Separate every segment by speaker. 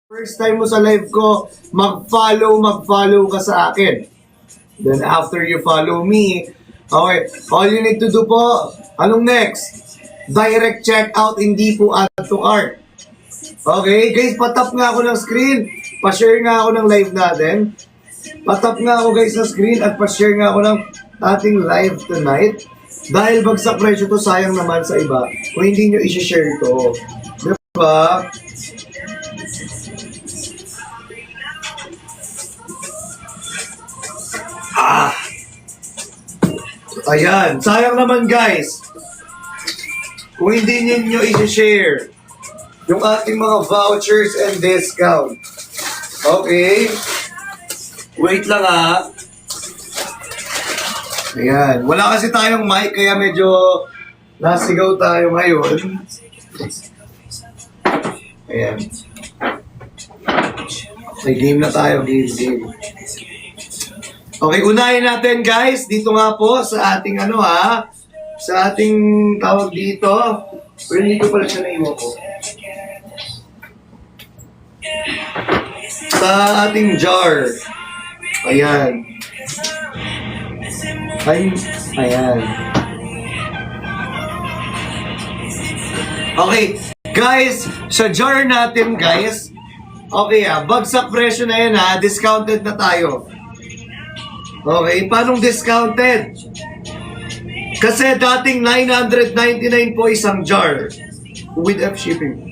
Speaker 1: First time mo sa live ko, mag-follow ka sa akin. Then after you follow me, okay, all you need to do po, anong next? Direct checkout, hindi po add to cart. Okay, guys, patap nga ako ng screen. Pa-share nga ako ng live natin. Patap nga ako guys sa screen at pa-share nga ako ng ating live tonight. Dahil bagsak presyo to, sayang naman sa iba kung hindi nyo i-share to. Diba? Ayan, sayang naman guys kung hindi ninyo i-share yung ating mga vouchers and discount. Okay, wait lang ha. Ayan, wala kasi tayong mic kaya medyo nasigaw tayo ngayon. Ayan, may game na tayo, game. Okay, unahin natin guys, dito nga po sa ating sa ating tawag dito. Pero hindi ko pala siya naiwan ko. Sa ating jar. Ayan. Ayan. Okay, guys, sa jar natin guys. Okay bagsak presyo na yan discounted na tayo. Okay, paano discounted? Kasi dating 999 po isang jar with F shipping.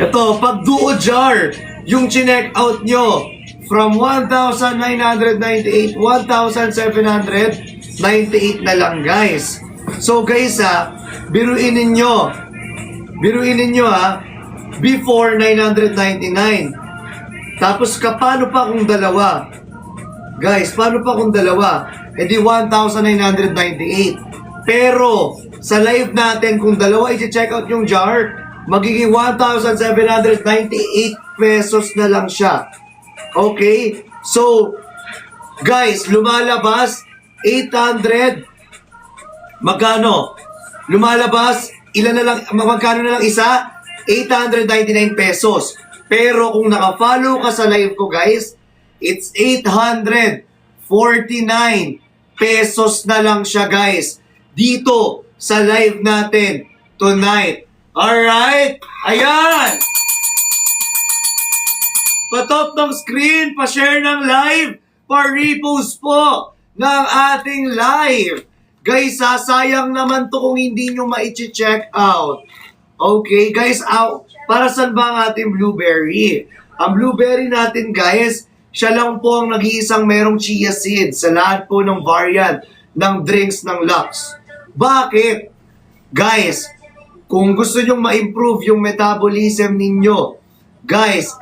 Speaker 1: Ito, pag duo jar, yung chinek out nyo from 1,998, 1,798 na lang guys. So guys biruin ninyo before 999. Tapos paano pa kung dalawa? Guys, paano pa kung dalawa? E di 1,998. Pero, sa live natin, kung dalawa i-check out yung jar, magiging 1,798 pesos na lang siya. Okay? So, guys, lumalabas 800. Magkano? Lumalabas, ilan na lang, magkano na lang isa? 899 pesos. Pero kung naka-follow ka sa live ko, guys, it's 849 pesos na lang siya guys. Dito sa live natin tonight. Alright? Ayan! Pa-top ng screen, pa-share ng live, pa-repost po ng ating live. Guys, sayang naman to kung hindi nyo ma-check out. Okay, guys, para saan ba ang ating blueberry? Ang blueberry natin guys, siya lang po ang nag-iisang merong chia seeds sa lahat po ng variant ng drinks ng Lux. Bakit? Guys, kung gusto nyong ma-improve yung metabolism ninyo, guys,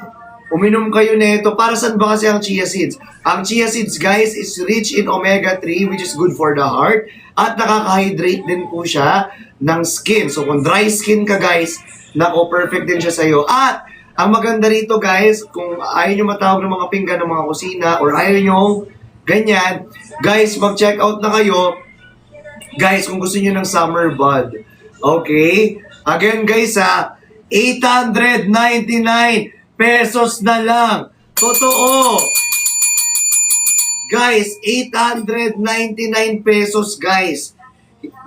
Speaker 1: uminom kayo nito. Para saan ba kasi ang chia seeds? Ang chia seeds, guys, is rich in omega-3 which is good for the heart at nakaka-hydrate din po siya ng skin. So kung dry skin ka, guys, nako, perfect din siya sa'yo. At ang maganda rito guys, kung ayaw nyo matawag ng mga pinggan ng mga kusina or ayaw nyo ganyan, guys, mag-check out na kayo. Guys, kung gusto nyo ng summer bud. Okay? Again guys 899 pesos na lang. Totoo. Guys, 899 pesos guys.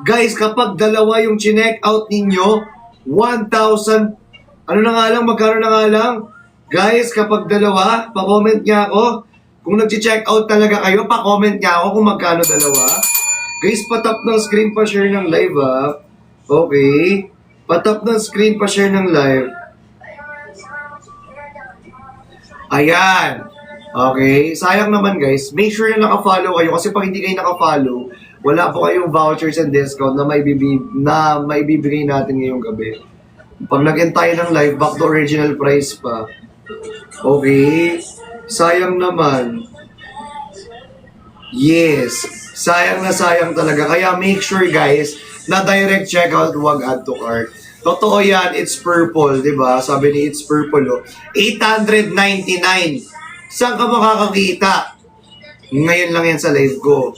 Speaker 1: Guys, kapag dalawa yung chinek out ninyo, 1,000. Ano na nga lang, magkano na nga lang? Guys, kapag dalawa, pa-comment niya ako. Kung nag-check out talaga kayo, pa-comment niya ako kung magkano dalawa. Guys, patap ng screen, pa-share ng live Okay. Patap ng screen, pa-share ng live. Ayan. Okay. Sayang naman guys. Make sure na naka-follow kayo kasi pag hindi kayo naka-follow, wala po kayong vouchers and discount na may bibigay natin ngayong gabi. Pag nag-end tayo ng live, back to original price pa. Okay. Sayang naman. Yes. Sayang na sayang talaga. Kaya make sure guys, na direct checkout, huwag add to cart. Totoo yan, it's purple, di ba? Sabi ni it's purple, 899. Saan ka makakakita? Ngayon lang yan sa live ko.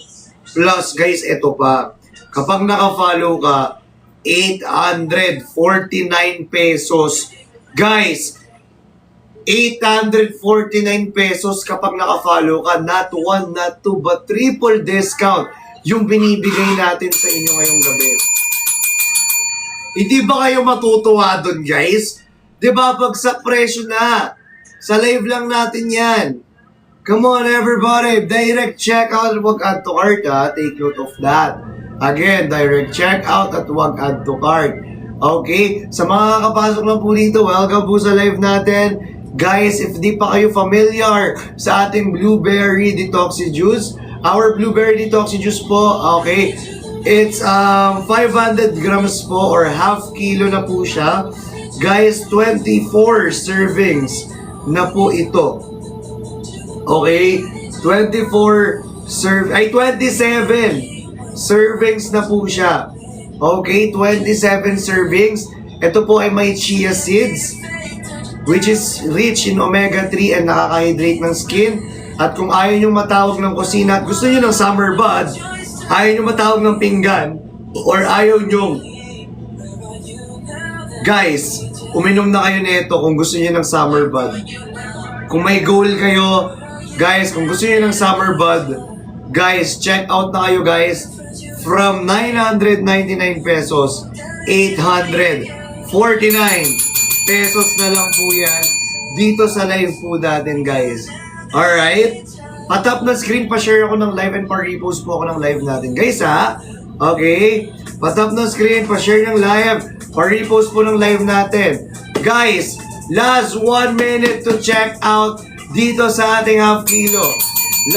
Speaker 1: Plus guys, ito pa. Kapag naka-follow ka, 849 pesos. Guys, 849 pesos kapag naka-follow ka. Not one, not two, but triple discount yung binibigay natin sa inyo ngayong gabi. Hindi ba kayo matutuwa doon, guys? Di ba, bagsak presyo na. Sa live lang natin yan. Come on, everybody. Direct checkout at wag add to cart, ha? Take note of that. Again, direct checkout at wag add to cart. Okay? Sa mga kapasok lang po dito, welcome po sa live natin. Guys, if di pa kayo familiar sa ating blueberry detoxy juice, our blueberry detoxy juice po, okay, it's 500 grams po or half kilo na po siya. Guys, 24 servings na po ito. Okay? 27 servings na po siya. Okay? 27 servings. Ito po ay may chia seeds, which is rich in omega-3 and nakaka-hydrate ng skin. At kung ayaw nyo matawag ng kusina at gusto nyo ng summer bud, ayaw nyo matawag ng pinggan, or ayaw nyo, guys, uminom na kayo nito kung gusto nyo ng summer bud. Kung may goal kayo, guys, kung gusto nyo ng summer bud, guys, check out na kayo, guys. From 999 pesos, 849 pesos na lang po yan dito sa live po natin, guys. Alright? Patap na screen, pa-share ako ng live and pa-repost po ako ng live natin, guys, ha? Okay? Patap na screen, pa-share ng live, pa-repost po ng live natin. Guys, last 1 minute to check out dito sa ating half kilo.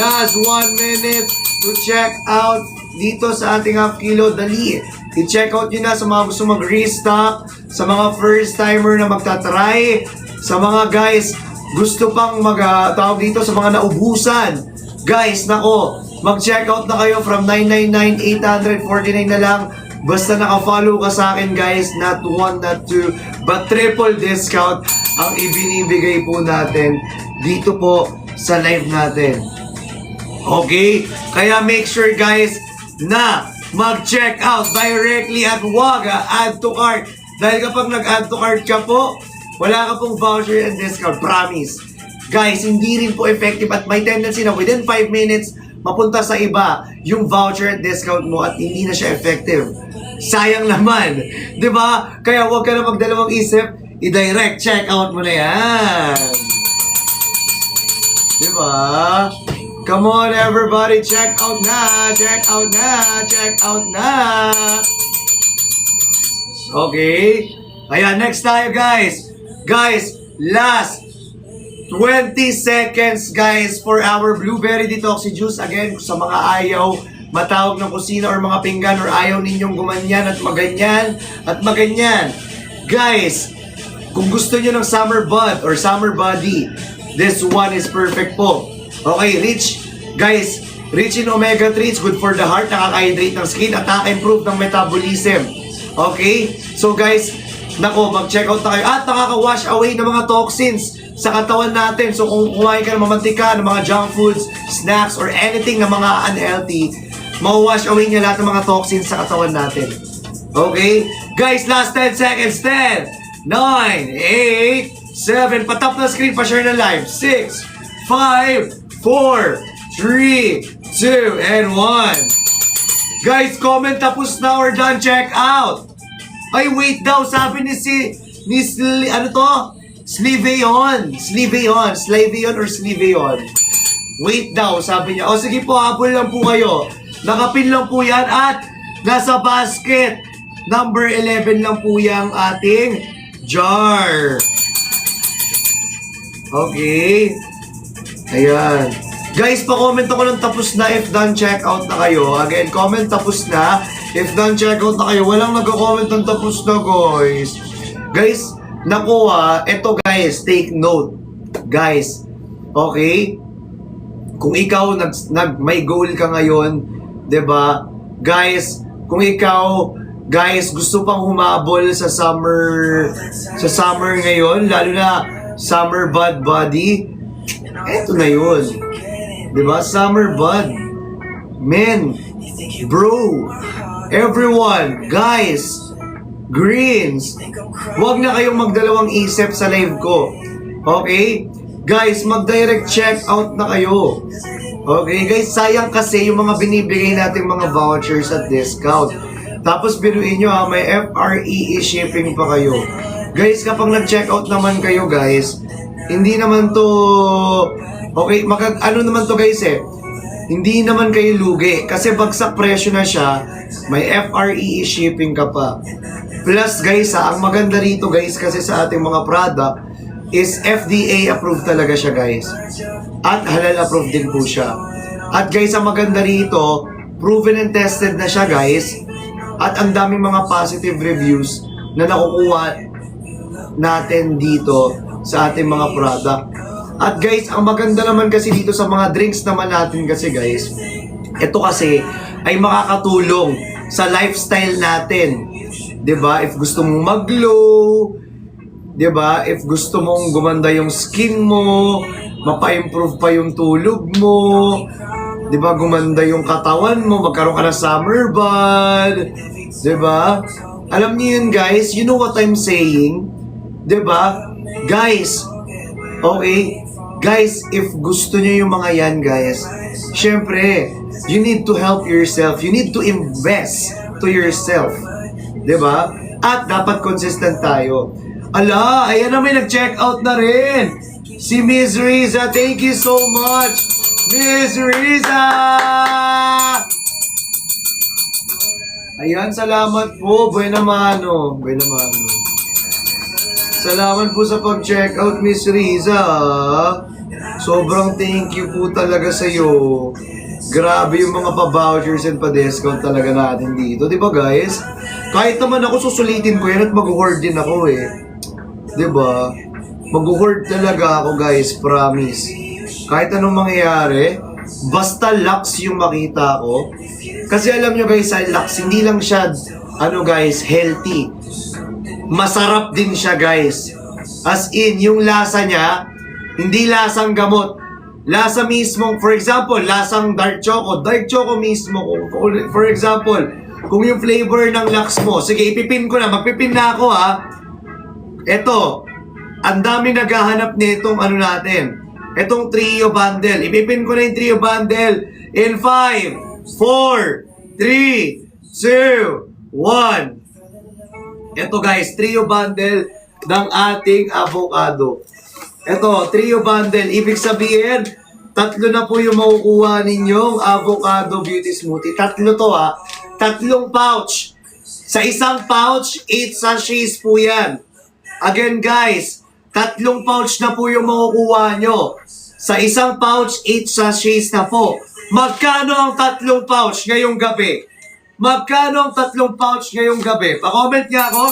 Speaker 1: Last 1 minute to check out dito sa ating half kilo. Dali, i-check out nyo na sa mga gusto mag-restock, sa mga first timer na magta-try, sa mga guys gusto pang tawag dito sa mga naubusan. Guys, nako, mag-check out na kayo from 999, 849 na lang. Basta naka-follow ka sa akin, guys. Not one, not two, but triple discount ang ibinibigay po natin dito po sa live natin. Okay? Kaya make sure, guys, na mag-check out directly at wag add to cart. Dahil kapag nag-add to cart ka po, wala ka pong voucher and discount. Promise. Guys, hindi rin po effective at may tendency na within 5 minutes, mapunta sa iba yung voucher and discount mo at hindi na siya effective. Sayang naman. Diba? Kaya huwag ka na magdalawang isip, i-direct check out mo na yan. Diba? Come on, everybody, check out na, check out na, check out na. Okay? Ayan, next tayo, guys. Guys, last 20 seconds, guys, for our blueberry detoxy juice. Again, sa mga ayaw matawag ng kusina or mga pinggan or ayaw ninyong gumanyan at maganyan. Guys, kung gusto nyo ng summer bud or summer body, this one is perfect po. Okay, rich in omega-3, it's good for the heart, nakaka-hydrate ng skin at nakaka-improve ng metabolism. Okay? So guys, nako, mag-check out na kayo. At nakaka-wash away ng mga toxins sa katawan natin. So kung kumain ka ng mamantika, ng mga junk foods, snacks, or anything na mga unhealthy, ma-wash away niya lahat ng mga toxins sa katawan natin. Okay? Guys, last 10 seconds. 10, 9, 8, 7, patap na screen, pa-share na live. 6, 5, 4, 3, 2, and 1. Guys, comment tapos na or done check out. Ay, wait daw, sabi ni ano to? Sliveon or Sliveon. Wait daw, sabi niya. O sige po, habol lang po kayo. Nakapin lang po yan at nasa basket. Number 11 lang po yung ating jar. Okay. Ayan. Guys, pa-comment ako ng tapos na if done check out na kayo. Again, comment tapos na if done check out na kayo. Walang nagko-comment ng tapos na, guys. Guys, naku eto guys, take note. Guys, okay? Kung ikaw may goal ka ngayon, 'di ba? Guys, kung ikaw gusto pang humabol sa summer ngayon, lalo na summer bud body, eto na 'yun. 'Di ba? Summer bud. Men, bro, everyone, guys, greens, huwag na kayong magdalawang isip sa live ko. Okay? Guys, mag-direct check out na kayo. Okay, guys, sayang kasi yung mga binibigay nating mga vouchers at discount. Tapos biruin nyo may FREE shipping pa kayo. Guys, kapag nag-check out naman kayo, guys, hindi naman to... Okay, ano naman to, guys, hindi naman kayo lugi. Kasi bagsak presyo na siya, may FREE shipping ka pa. Plus, guys, ang maganda rito, guys, kasi sa ating mga product, is FDA approved talaga siya, guys. At halal approved din po siya. At guys, ang maganda rito, proven and tested na siya, guys. At ang daming mga positive reviews na nakukuha natin dito sa ating mga product. At guys, ang maganda naman kasi dito sa mga drinks naman natin kasi, guys, ito kasi ay makakatulong sa lifestyle natin. 'Di ba? If gusto mong mag-glow, 'di ba? If gusto mong gumanda yung skin mo, mapa-improve pa yung tulog mo, 'di ba? Gumanda yung katawan mo, magkaroon ka ng summer bod, 'di ba? Alam niyo yun, guys, you know what I'm saying? 'Di ba? Guys, okay? Guys, if gusto niyo yung mga yan, guys, syempre, you need to help yourself. You need to invest to yourself. 'Di ba? At dapat consistent tayo. Ala, ayan na, may nag-check out na rin. Si Miss Riza, thank you so much. Miss Riza! Ayan, salamat po. Buena mano. Buena mano. Salamat po sa pag-check out, Miss Riza. Sobrang thank you po talaga sa'yo. Grabe yung mga pa-vouchers and pa-discount talaga natin dito. Di ba, guys? Kahit naman ako susulitin ko yan at mag-hoard din ako Di ba? Mag-hoard talaga ako, guys. Promise. Kahit anong mangyayari, basta Lux yung makita ko. Kasi alam nyo, guys, sa Lux, hindi lang siya, guys, healthy. Masarap din siya, guys. As in, yung lasa niya, hindi lasang gamot. Lasa mismo, for example, lasang dark choco mismo. For example, kung yung flavor ng Lux mo, sige, ipipin ko na, magpipin na ako, Eto, ang dami naghahanap nitong natin. Etong trio bundle. Ipipin ko na yung trio bundle in 5, 4, 3, 2, 1. Ito, guys, trio bundle ng ating avocado. Ito, trio bundle. Ibig sabihin, 3 na po yung makukuha ninyong avocado beauty smoothie. 3 to, 3 pouch. Sa isang pouch, 8 sachets po yan. Again, guys, 3 pouch na po yung makukuha nyo. Sa isang pouch, 8 sachets na po. Magkano ang 3 pouch ngayong gabi? Magkano ang 3 pouch ngayong gabi? Pa-comment niya ako.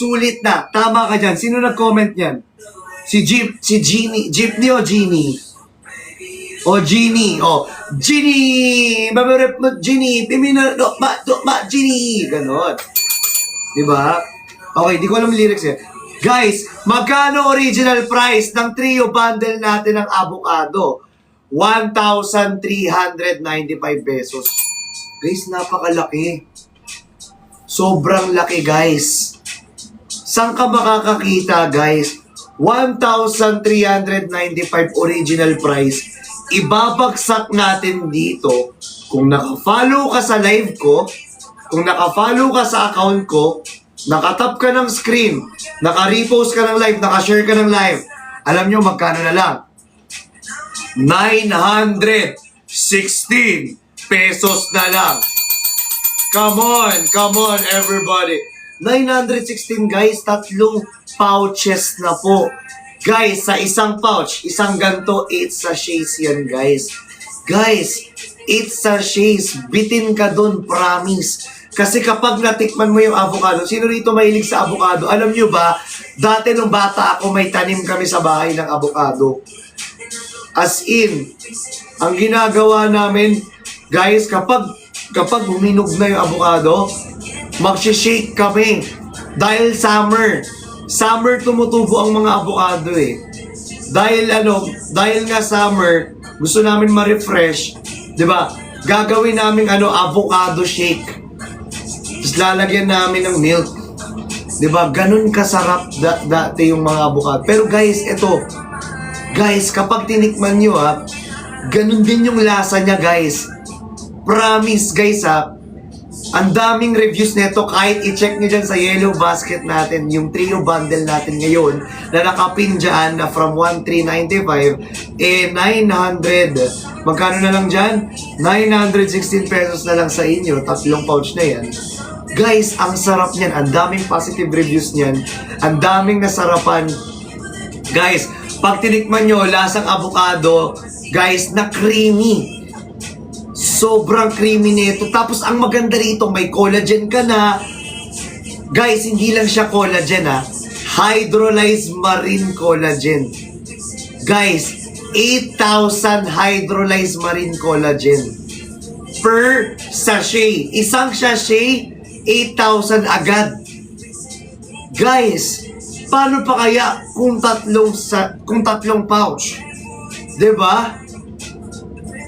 Speaker 1: Sulit na. Tama ka dyan. Sino nag-comment yan? Si Jeannie. Jeepney o Jeannie? O Jeannie. O, Jeannie! Mabarip mo, Jeannie! Pimina, Jeannie! Ganon. Diba? Okay, di ko alam lyrics Guys, magkano original price ng trio bundle natin ng avocado? 1,395 pesos. Guys, napakalaki. Sobrang laki, guys. Saan ka makakakita, guys? 1,395 original price. Ibabagsak natin dito. Kung naka-follow ka sa live ko, kung naka-follow ka sa account ko, nakatap ka ng screen, naka-repost ka ng live, naka-share ka ng live, alam nyo magkano na lang? 916 pesos na lang. Come on everybody. 916, guys, 3 pouches na po. Guys, sa isang pouch, isang ganto, 8 sachets yan, guys. Guys, 8 sachets, bitin ka dun, promise. Kasi kapag natikman mo yung avocado, sino rito mahilig sa avocado? Alam nyo ba, dati nung bata ako, may tanim kami sa bahay ng avocado. As in, ang ginagawa namin, guys, kapag huminog na yung avocado, magsishake kami. Dahil summer tumutubo ang mga avocado Dahil nga summer, gusto namin ma-refresh, 'di ba? Gagawin namin avocado shake. Tapos lalagyan namin ng milk. Diba? Ganun kasarap dati yung mga avocado. Pero guys, ito. Guys, kapag tinikman nyo ganun din yung lasa niya guys. Promise guys ang daming reviews nito kahit i-check nyo dyan sa yellow basket natin, yung trio bundle natin ngayon na nakapin dyan na from 1,395 900 magkano na lang dyan? 916 pesos na lang sa inyo, 3 pouch na yan. Guys, ang sarap niyan, ang daming positive reviews niyan, ang daming nasarapan. Guys, pag tinikman nyo, lasang avocado, guys, na creamy. Sobrang creamy nito. Tapos ang maganda rito, may collagen ka na. Guys, hindi lang siya collagen hydrolyzed marine collagen. Guys, 8,000 hydrolyzed marine collagen per sachet. Isang sachet, 8,000 agad. Guys, paano pa kaya kung tatlong pouch? 'Di ba?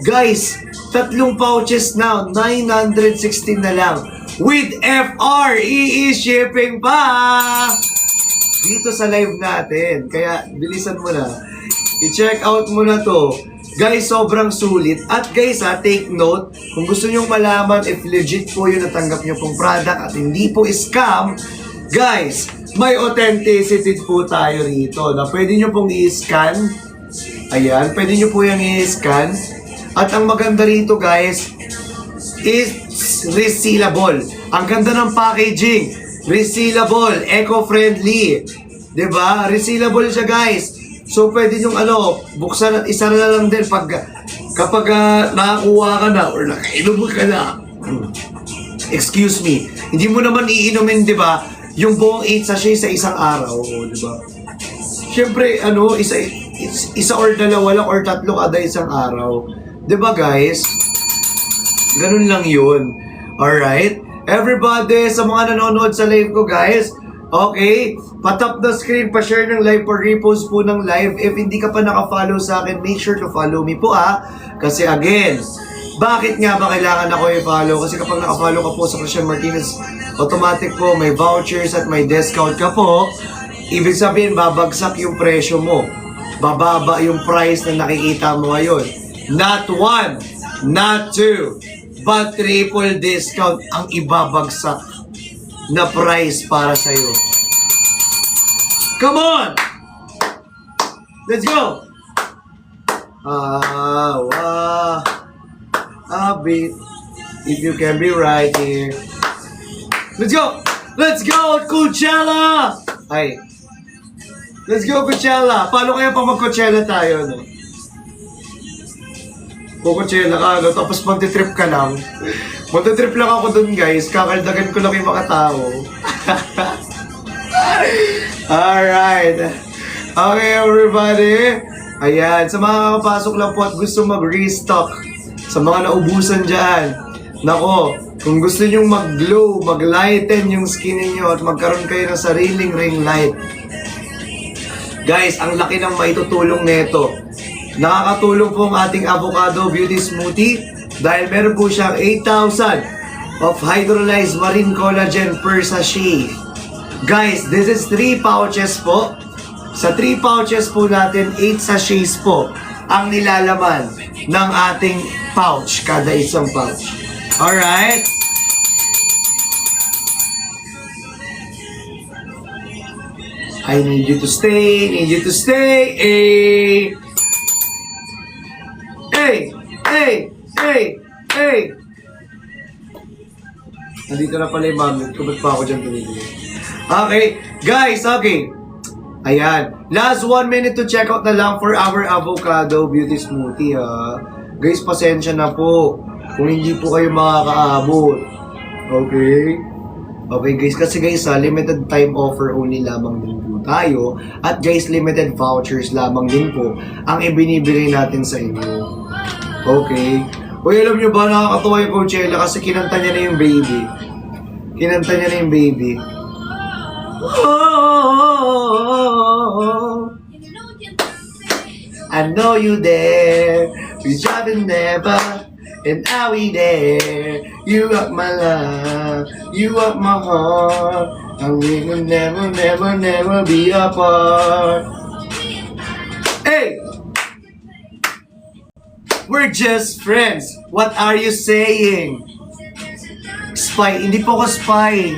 Speaker 1: Guys, 3 pouches na, 916 na lang. With FRE shipping pa! Dito sa live natin. Kaya, bilisan mo na. I-check out mo na to. Guys, sobrang sulit. At guys, take note, kung gusto nyong malaman if legit po yung natanggap nyo pong product at hindi po scam, guys, may authenticity po tayo rito na pwede nyo pong i-scan. Ayan, pwede nyo po yung i-scan. At ang maganda rito guys, is resealable. Ang ganda ng packaging. Resealable, eco-friendly. 'Di ba? Resealable siya guys. So pwede yung buksan at isa na lang din kapag nakakuha ka na or nakainom ka na. Excuse me. Hindi mo naman iinumin, 'di ba? Yung buong 8 sachet sa isang araw, 'di ba? Siyempre, isa or dalawa lang or tatlo kada isang araw. 'Di ba guys? Ganun lang yun. Alright? Everybody, sa mga nanonood sa live ko guys, okay? Patap the screen, pa-share ng live, pa-repost po ng live. If hindi ka pa naka-follow sa akin, make sure to follow me po Kasi again, bakit nga ba kailangan ako i-follow? Kasi kapag naka-follow ka po sa Christian Martinez, automatic po may vouchers at may discount ka po. Ibig sabihin, babagsak yung presyo mo. Bababa yung price na nakikita mo ngayon. Not 1, not 2, but triple discount ang ibabagsak na price para sa'yo. Come on! Let's go! A bit, if you can be right here. Let's go! Let's go, Coachella! Ay. Let's go, Coachella! Paano kaya pa mag-Coachella tayo, no? Coachella ka, tapos magti-trip ka lang. Magti-trip lang ako dun, guys. Kakaldagan ko lang yung mga tao. Alright. Okay, everybody. Ayan, sa mga kapasok lang po at gusto mag-restock, sa mga naubusan dyan, nako, kung gusto nyong mag-glow, mag-lighten yung skin niyo at magkaroon kayo ng sariling ring light. Guys, ang laki ng maitutulong nito. Nakakatulong po ang ating avocado beauty smoothie dahil meron po siyang 8,000 of hydrolyzed marine collagen per sachet. Guys, this is 3 pouches po. Sa 3 pouches po natin, 8 sachets po ang nilalaman ng ating pouch, kada isang pouch. Alright? I need you to stay, Hey! Nandito na pala yung mami. Kumot pa ako dyan tuloy. Okay, guys, okay. Ayan. Last 1 minute to check out na lang for our avocado beauty smoothie, Guys, pasensya na po kung hindi po kayo makakaabot. Okay? Okay, guys. Kasi guys, limited time offer only lamang din po tayo. At guys, limited vouchers lamang din po ang ibinibigay natin sa inyo. Okay? Uy, alam nyo ba, nakakatuwa yung Coachella kasi kinanta niya na yung baby. Oh, I know you there, we driving never, and are we there? You are my love, you are my heart, And we will never, never, never be apart. Hey! We're just friends. What are you saying? Spy. Hindi po ako spy.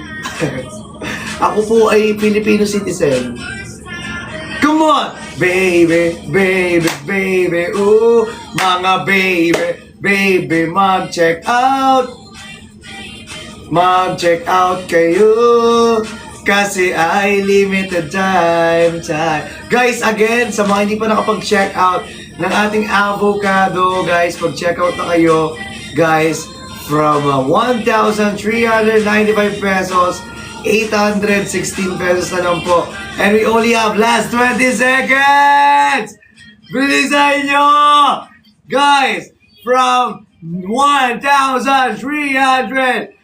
Speaker 1: Ako po ay Filipino citizen. Come on! Baby, baby, baby, ooh, mga baby, baby, mag-check out. Mag-check out kayo. Kasi ay limited time. Guys, again, sa mga hindi pa nakapag-check out ng ating avocado, guys, pag-check out na kayo, guys, from 1,395 pesos, 816 pesos na lang po. And we only have last 20 seconds! Bilisan nyo! Guys, from 1,300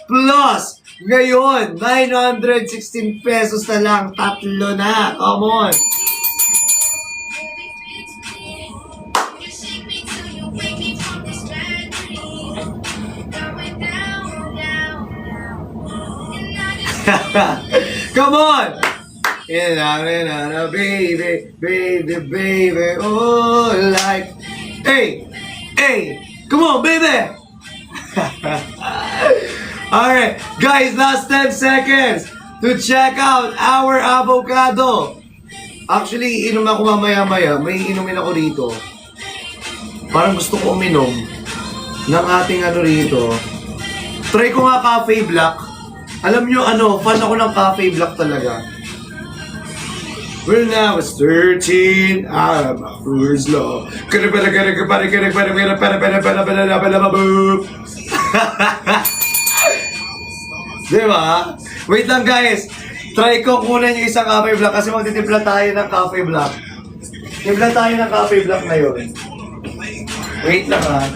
Speaker 1: plus, ngayon, 916 pesos na lang. Tatlo na. Come on. Come on! Baby, baby, baby, oh, like, hey, hey, come on, baby! Alright, guys, last 10 seconds to check out our avocado. Actually, inom ako mamaya-maya. May inumin ako dito. Parang gusto ko uminom ng ating ano rito. Try ko nga Cafe Black. Alam nyo, fan ako ng Cafe Black talaga. When I was 13, I had my first love. Diba? Wait lang guys. Try ko kunan yung isang Cafe Black kasi magtitimpla tayo ng Cafe Black. Timpla tayo ng Cafe Black na yun. Wait lang ha.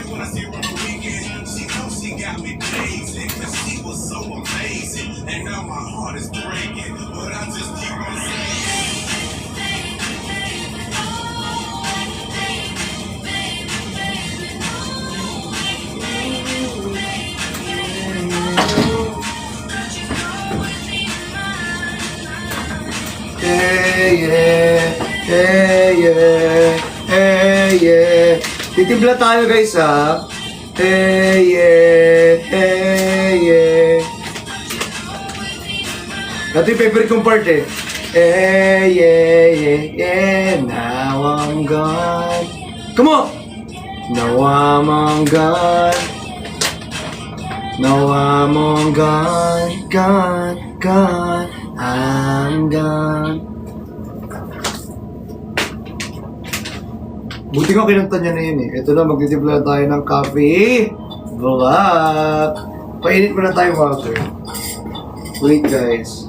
Speaker 1: Hey yeah, hey yeah, hey yeah. Titimpla tayo guys ha. Hey yeah, hey yeah. Ito yung favorite kong part eh. Hey yeah, yeah, yeah. Now I'm gone. Come on! Now I'm gone. Now I'm gone, gone, gone. I'm gone. Buti nga kinanta niya na yun eh. Ito na, magtitimpla tayo ng coffee. Black. Painit mo na tayo water. Wait guys.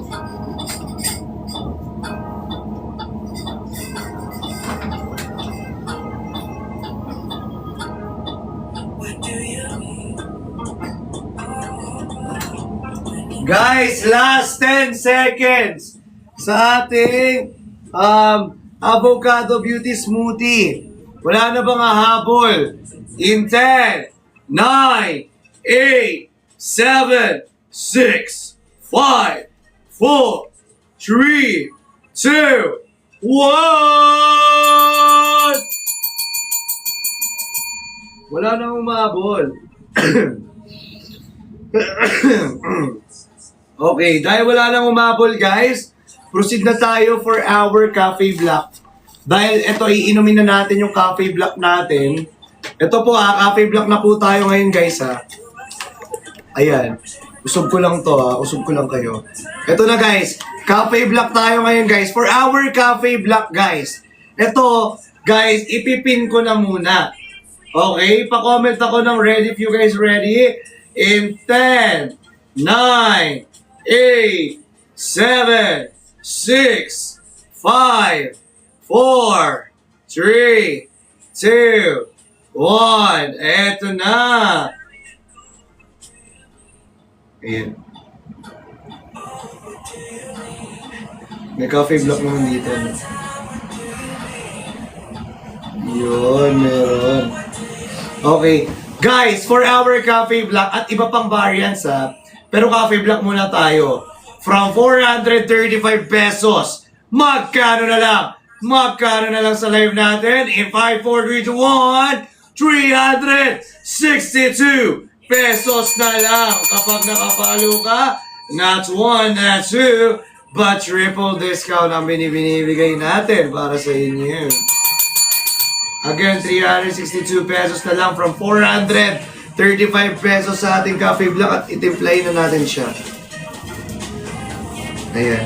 Speaker 1: Guys, last 10 seconds sa ating avocado beauty smoothie. Wala na bang hahabol? In 10, 9, 8, 7, 6, 5, 4, 3, 2, 1! Wala nang umahabol. Okay, dahil wala nang umabol guys, proceed na tayo for our Cafe Black. Dahil ito, iinumin na natin yung Cafe Black natin. Ito po Cafe Black na po tayo ngayon guys ha. Ayan, usog ko lang to usog ko lang kayo. Ito na guys, Cafe Black tayo ngayon guys. For our Cafe Black guys. Ito guys, ipipin ko na muna. Okay, pa-comment ako ng ready if you guys ready. In 10, 9, 8, 7, 6, 5, 4, 3, 2, 1. Eto na. Ayan. May coffee block naman dito. Yun, meron. Okay. Guys, for our coffee block at iba pang variants pero coffee block muna tayo. from 435 pesos. Magkano na lang? Magkano na lang sa live natin? In 5, 4, 3, 2, 1, 362 pesos na lang. Kapag nakapalo ka, not 1, not 2, but triple discount ang binibigay natin para sa inyo. Again, 362 pesos na lang from 435 pesos sa ating coffee block at itimplay na natin siya. Ayan.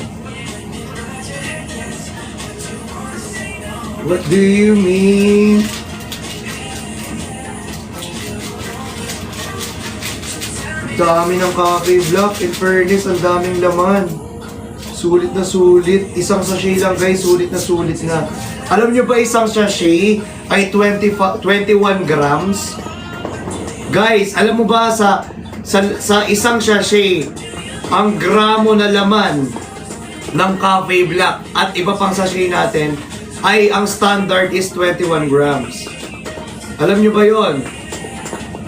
Speaker 1: What do you mean? Dami ng coffee block. In fairness, ang daming laman. Sulit na sulit. Isang sachet lang guys, sulit na sulit na. Alam nyo ba isang sachet ay 21 grams? Guys, alam mo ba sa isang sachet, ang gramo na laman ng coffee block at iba pang sachet natin ay ang standard is 21 grams. Alam nyo ba yon?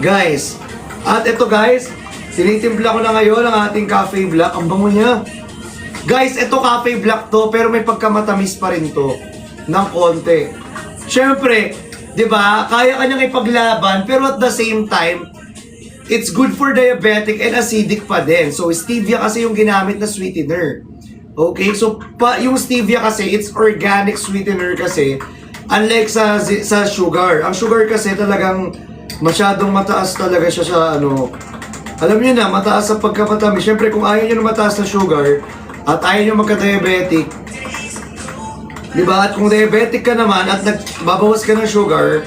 Speaker 1: Guys, at ito guys, tinitimpla ko na ngayon ang ating coffee block. Ang bango niya. Guys, ito coffee block to, pero may pagkamatamis pa rin to. Ng konti. Siyempre, di ba, kaya kanyang ipaglaban, pero at the same time, it's good for diabetic and acidic pa din. So, stevia kasi yung ginamit na sweetener. Okay? So, yung stevia kasi, it's organic sweetener kasi, unlike sa sugar. Ang sugar kasi talagang masyadong mataas talaga siya sa ano. Alam niyo na, mataas sa pagkapatamis. Siyempre, kung ayaw niyo na mataas na sugar, at ayaw niyo magka-diabetic, diba? At kung diabetic ka naman at nagbabawas ka ng sugar,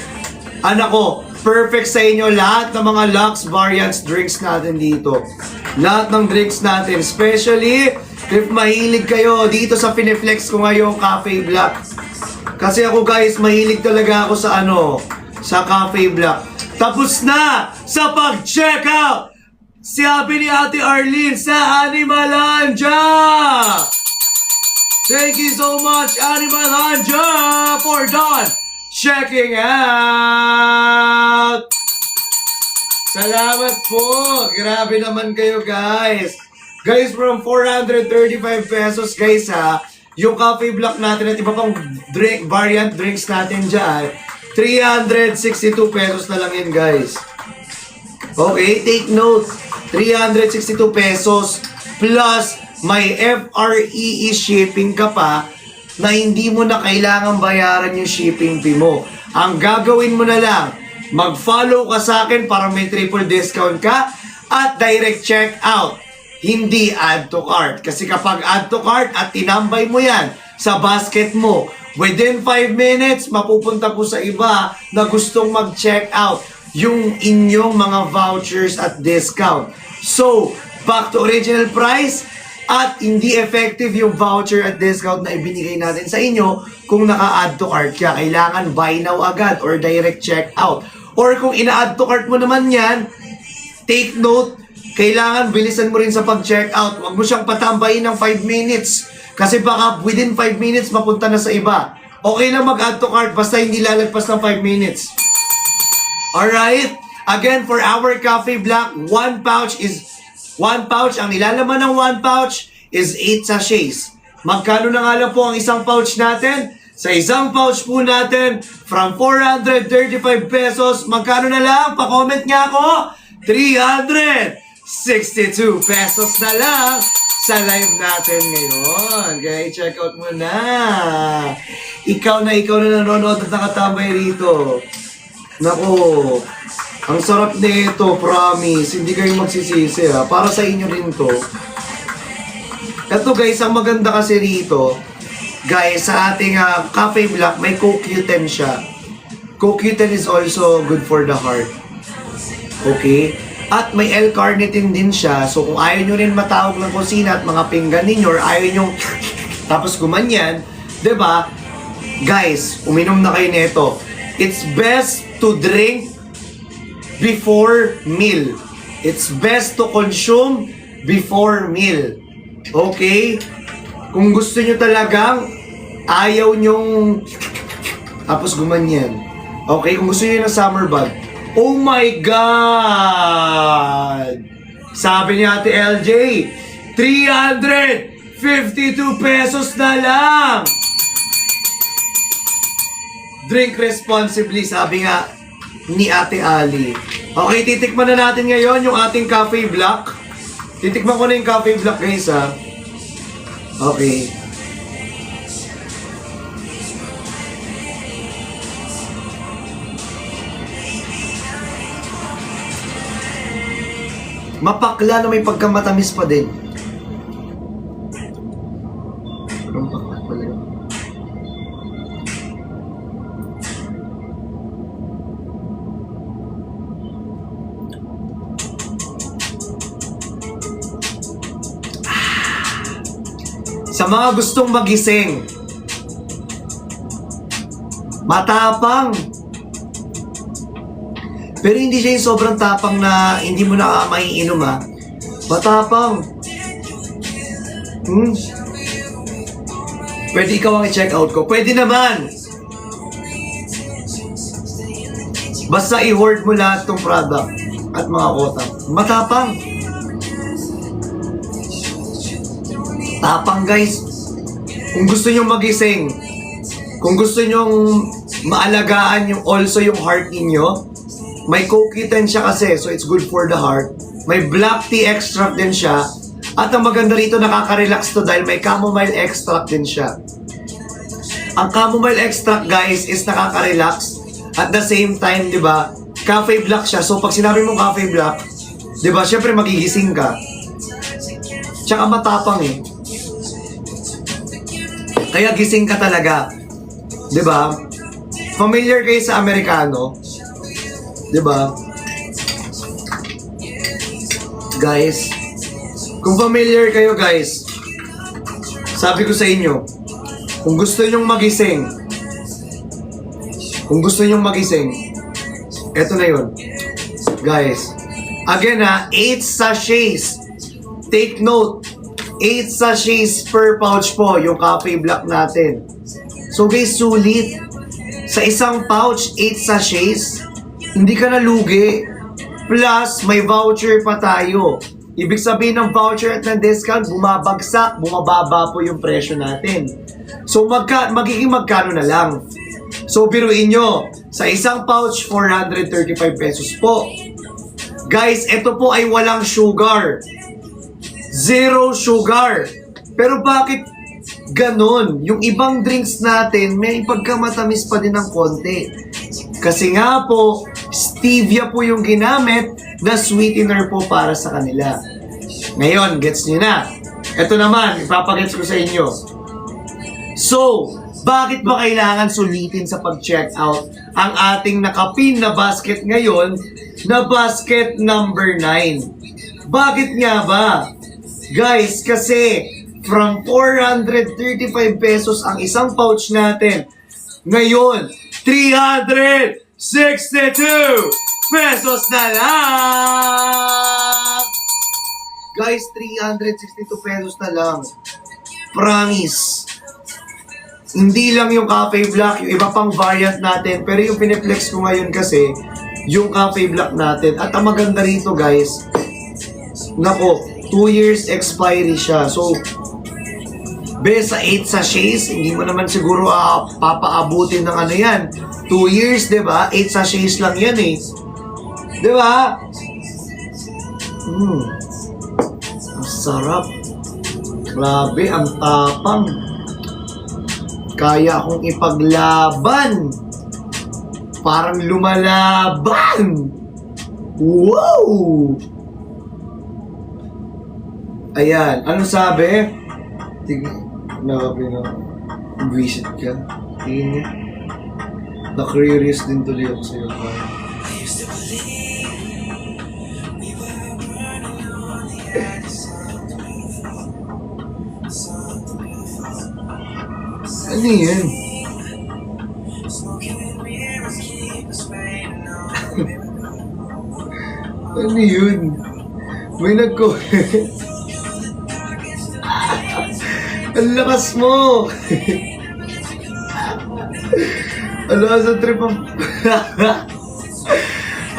Speaker 1: anak ko, perfect sa inyo lahat ng mga Lux variants drinks natin dito. Lahat ng drinks natin, especially if mahilig kayo dito sa piniflex ko ngayong Cafe Black. Kasi ako guys, mahilig talaga ako sa sa Cafe Black. Tapos na sa pag-check out! Sabi ni Ate Arlene sa Animalandia! Thank you so much, Animalandia, for done checking out! Salamat po! Grabe naman kayo, guys! Guys, from 435 pesos, guys, ha, yung coffee block natin at iba pang variant drinks natin dyan, 362 pesos na lang yun, guys. Okay, take note. 362 pesos plus may FREE shipping ka pa na hindi mo na kailangan bayaran yung shipping fee mo. Ang gagawin mo na lang, mag-follow ka sa akin para may triple discount ka at direct check out. Hindi add to cart. Kasi kapag add to cart at tinambay mo yan sa basket mo, within 5 minutes, mapupunta po sa iba na gustong mag-check out yung inyong mga vouchers at discount. So, back to original price at hindi effective yung voucher at discount na ibinigay natin sa inyo kung naka-add to cart ka. Kailangan buy now agad or direct check out. Or kung ina-add to cart mo naman yan, take note, kailangan bilisan mo rin sa pag-check out. Huwag mo siyang patambayin ng 5 minutes kasi baka within 5 minutes mapunta na sa iba. Okay lang mag-add to cart basta hindi lalagpas ng 5 minutes. Alright? Again, for our coffee black, 1 pouch, ang nilalaman ng 1 pouch is 8 sachets. Magkano na nga lang po ang isang pouch natin? Sa isang pouch po natin, from 435 pesos, magkano na lang? Pa-comment nga ako! 362 pesos na lang sa live natin ngayon. Okay, check out mo na. Ikaw na nanonood at nakatambay rito. Nako, ang sarap nito, promise. Hindi kayo magsisisi ha. Para sa inyo rin to. Ito guys, ang maganda kasi rito, guys, sa ating Cafe Black, may CoQ10 siya. CoQ10 is also good for the heart. Okay? At may L-carnitine din siya. So kung ayaw nyo rin matawag ng kusina at mga pinggan ninyo, or ayaw nyo tapos gumanyan, diba? Guys, uminom na kayo nito. It's best to drink before meal. It's best to consume before meal. Okay? Kung gusto nyo talagang ayaw nyong tapos gumanyan. Okay? Kung gusto nyo ng summer bag. Oh my God! Sabi ni Ate LJ, 352 pesos na lang. Drink responsibly, sabi nga ni Ate Ali. Okay, titikman na natin ngayon yung ating Cafe Black. Titikman ko na yung Cafe Black, guys, ha. Okay. Mapakla na may pagkamatamis pa din. Mapakla pala yun. Sa mga gustong magising, matapang. Pero hindi siya yung sobrang tapang na hindi mo na maiinom, ha. Matapang. Pwede ikaw ang i-check out ko. Pwede naman. Basta i-hoard mo lahat tong product at mga kota. Matapang. Tapang, guys. Kung gusto nyo magising, kung gusto nyo maalagaan yung also yung heart ninyo, may CoQ10 siya kasi, so it's good for the heart. May black tea extract din siya. At ang maganda rito, nakaka-relax to dahil may chamomile extract din siya. Ang chamomile extract, guys, is nakaka-relax. At the same time, di ba, cafe black siya. So pag sinabi mong cafe black, di ba, syempre magigising ka. Tsaka matapang eh. Kaya gising ka talaga. Di ba? Familiar kayo sa Amerikano? Diba? Guys, kung familiar kayo, guys, sabi ko sa inyo, kung gusto nyong magising, eto na yun. Guys, again, 8 sachets. Take note, 8 sachets per pouch po yung Cafe Black natin. So guys, sulit. Sa isang pouch, 8 sachets, hindi ka nalugi. Plus, may voucher pa tayo. Ibig sabihin ng voucher at ng discount, bumabagsak, bumababa po yung presyo natin. So, magiging magkano na lang. So, biruin nyo, sa isang pouch, 435 pesos po. Guys, ito po ay walang sugar. Zero sugar. Pero bakit ganon? Yung ibang drinks natin, may pagkamatamis pa din ng konti. Kasi nga po, stevia po yung ginamit na sweetener po para sa kanila. Ngayon, gets nyo na. Ito naman, ipapagets ko sa inyo. So, bakit ba kailangan sulitin sa pag-checkout ang ating nakapin na basket ngayon na basket number 9? Bakit nga ba? Guys, kasi from 435 pesos ang isang pouch natin, ngayon, 362 pesos na lang! Guys, 362 pesos na lang. Promise. Hindi lang yung Cafe Black, yung iba pang variant natin. Pero yung piniplex ko ngayon kasi, yung Cafe Black natin. At ang maganda rito, guys, nako, 2 years expiry siya. So, besa 8 sachets, hindi mo naman siguro papaabutin ng ano yan. 2 years, di ba? 8 sachets lang yan eh. Di ba? Ang sarap. Grabe, ang tapang. Kaya akong ipaglaban. Parang lumalaban. Wow! Ayan, anong sabi? Visit ka. Tingin mo. Na-curious din tuloy ako sa'yo. Ano yan? Ano yun? May Ang lakas mo! Ang lakas ng trip of...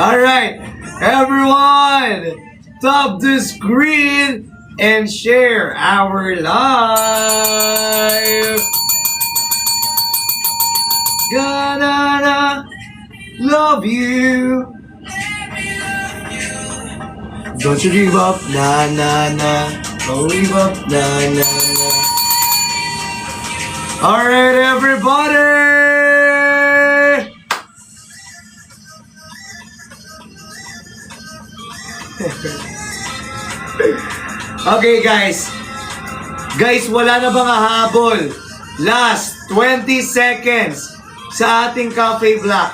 Speaker 1: Alright! Everyone! Tap the screen! and share our life. Gonna love you. Don't you give up, na na na. Don't give up, na na na. Alright, everybody! Okay, guys. Guys, wala na bang hahabol? Last 20 seconds sa ating Cafe Black.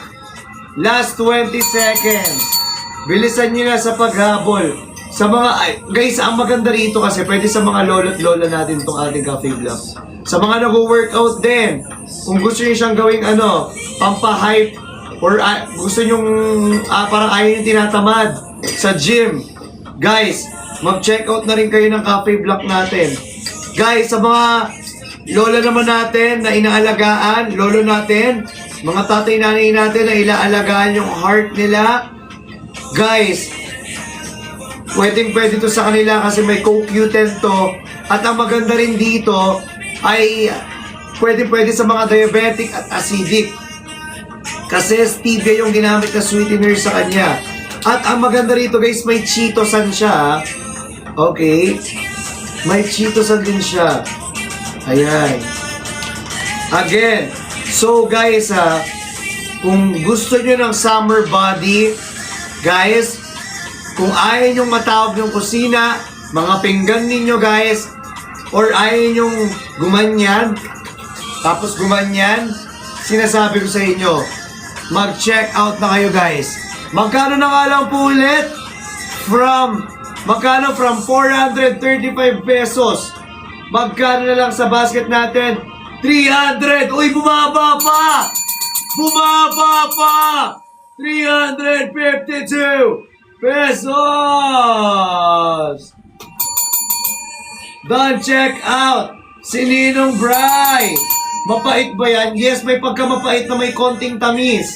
Speaker 1: Last 20 seconds. Bilisan nyo na sa paghabol. Sa mga, guys, ang maganda rito kasi pwede sa mga lolo't lola natin itong ating Cafe Black. Sa mga nag-workout din, kung gusto nyo siyang gawing pampahype, or gusto nyo parang ayaw yung tinatamad sa gym, guys, mag-check out na rin kayo ng Cafe Black natin. Guys, sa mga lola naman natin na inaalagaan, lolo natin, mga tatay nanay natin na ilaalagaan yung heart nila, guys, pwede to sa kanila kasi may CoQ10 to. At ang maganda rin dito ay pwede sa mga diabetic at acidic. Kasi stevia yung ginamit na sweetener sa kanya. At ang maganda rito guys, may chitosan siya. Okay? May chitosan din siya. Ayan. Again. So guys kung gusto nyo ng summer body, guys, kung ayaw nyong matawag ng kusina, mga pinggan ninyo guys, or ayaw nyong gumanyan, tapos gumanyan, sinasabi ko sa inyo, mag-check out na kayo guys. Magkano na nga lang po ulit? From 435 pesos. Magkano na lang sa basket natin? 300! Uy, bumaba pa! Bumaba pa! 352 pesos! Don't check out si Ninong Bry. Mapait ba yan? Yes, may pagkamapait na may konting tamis.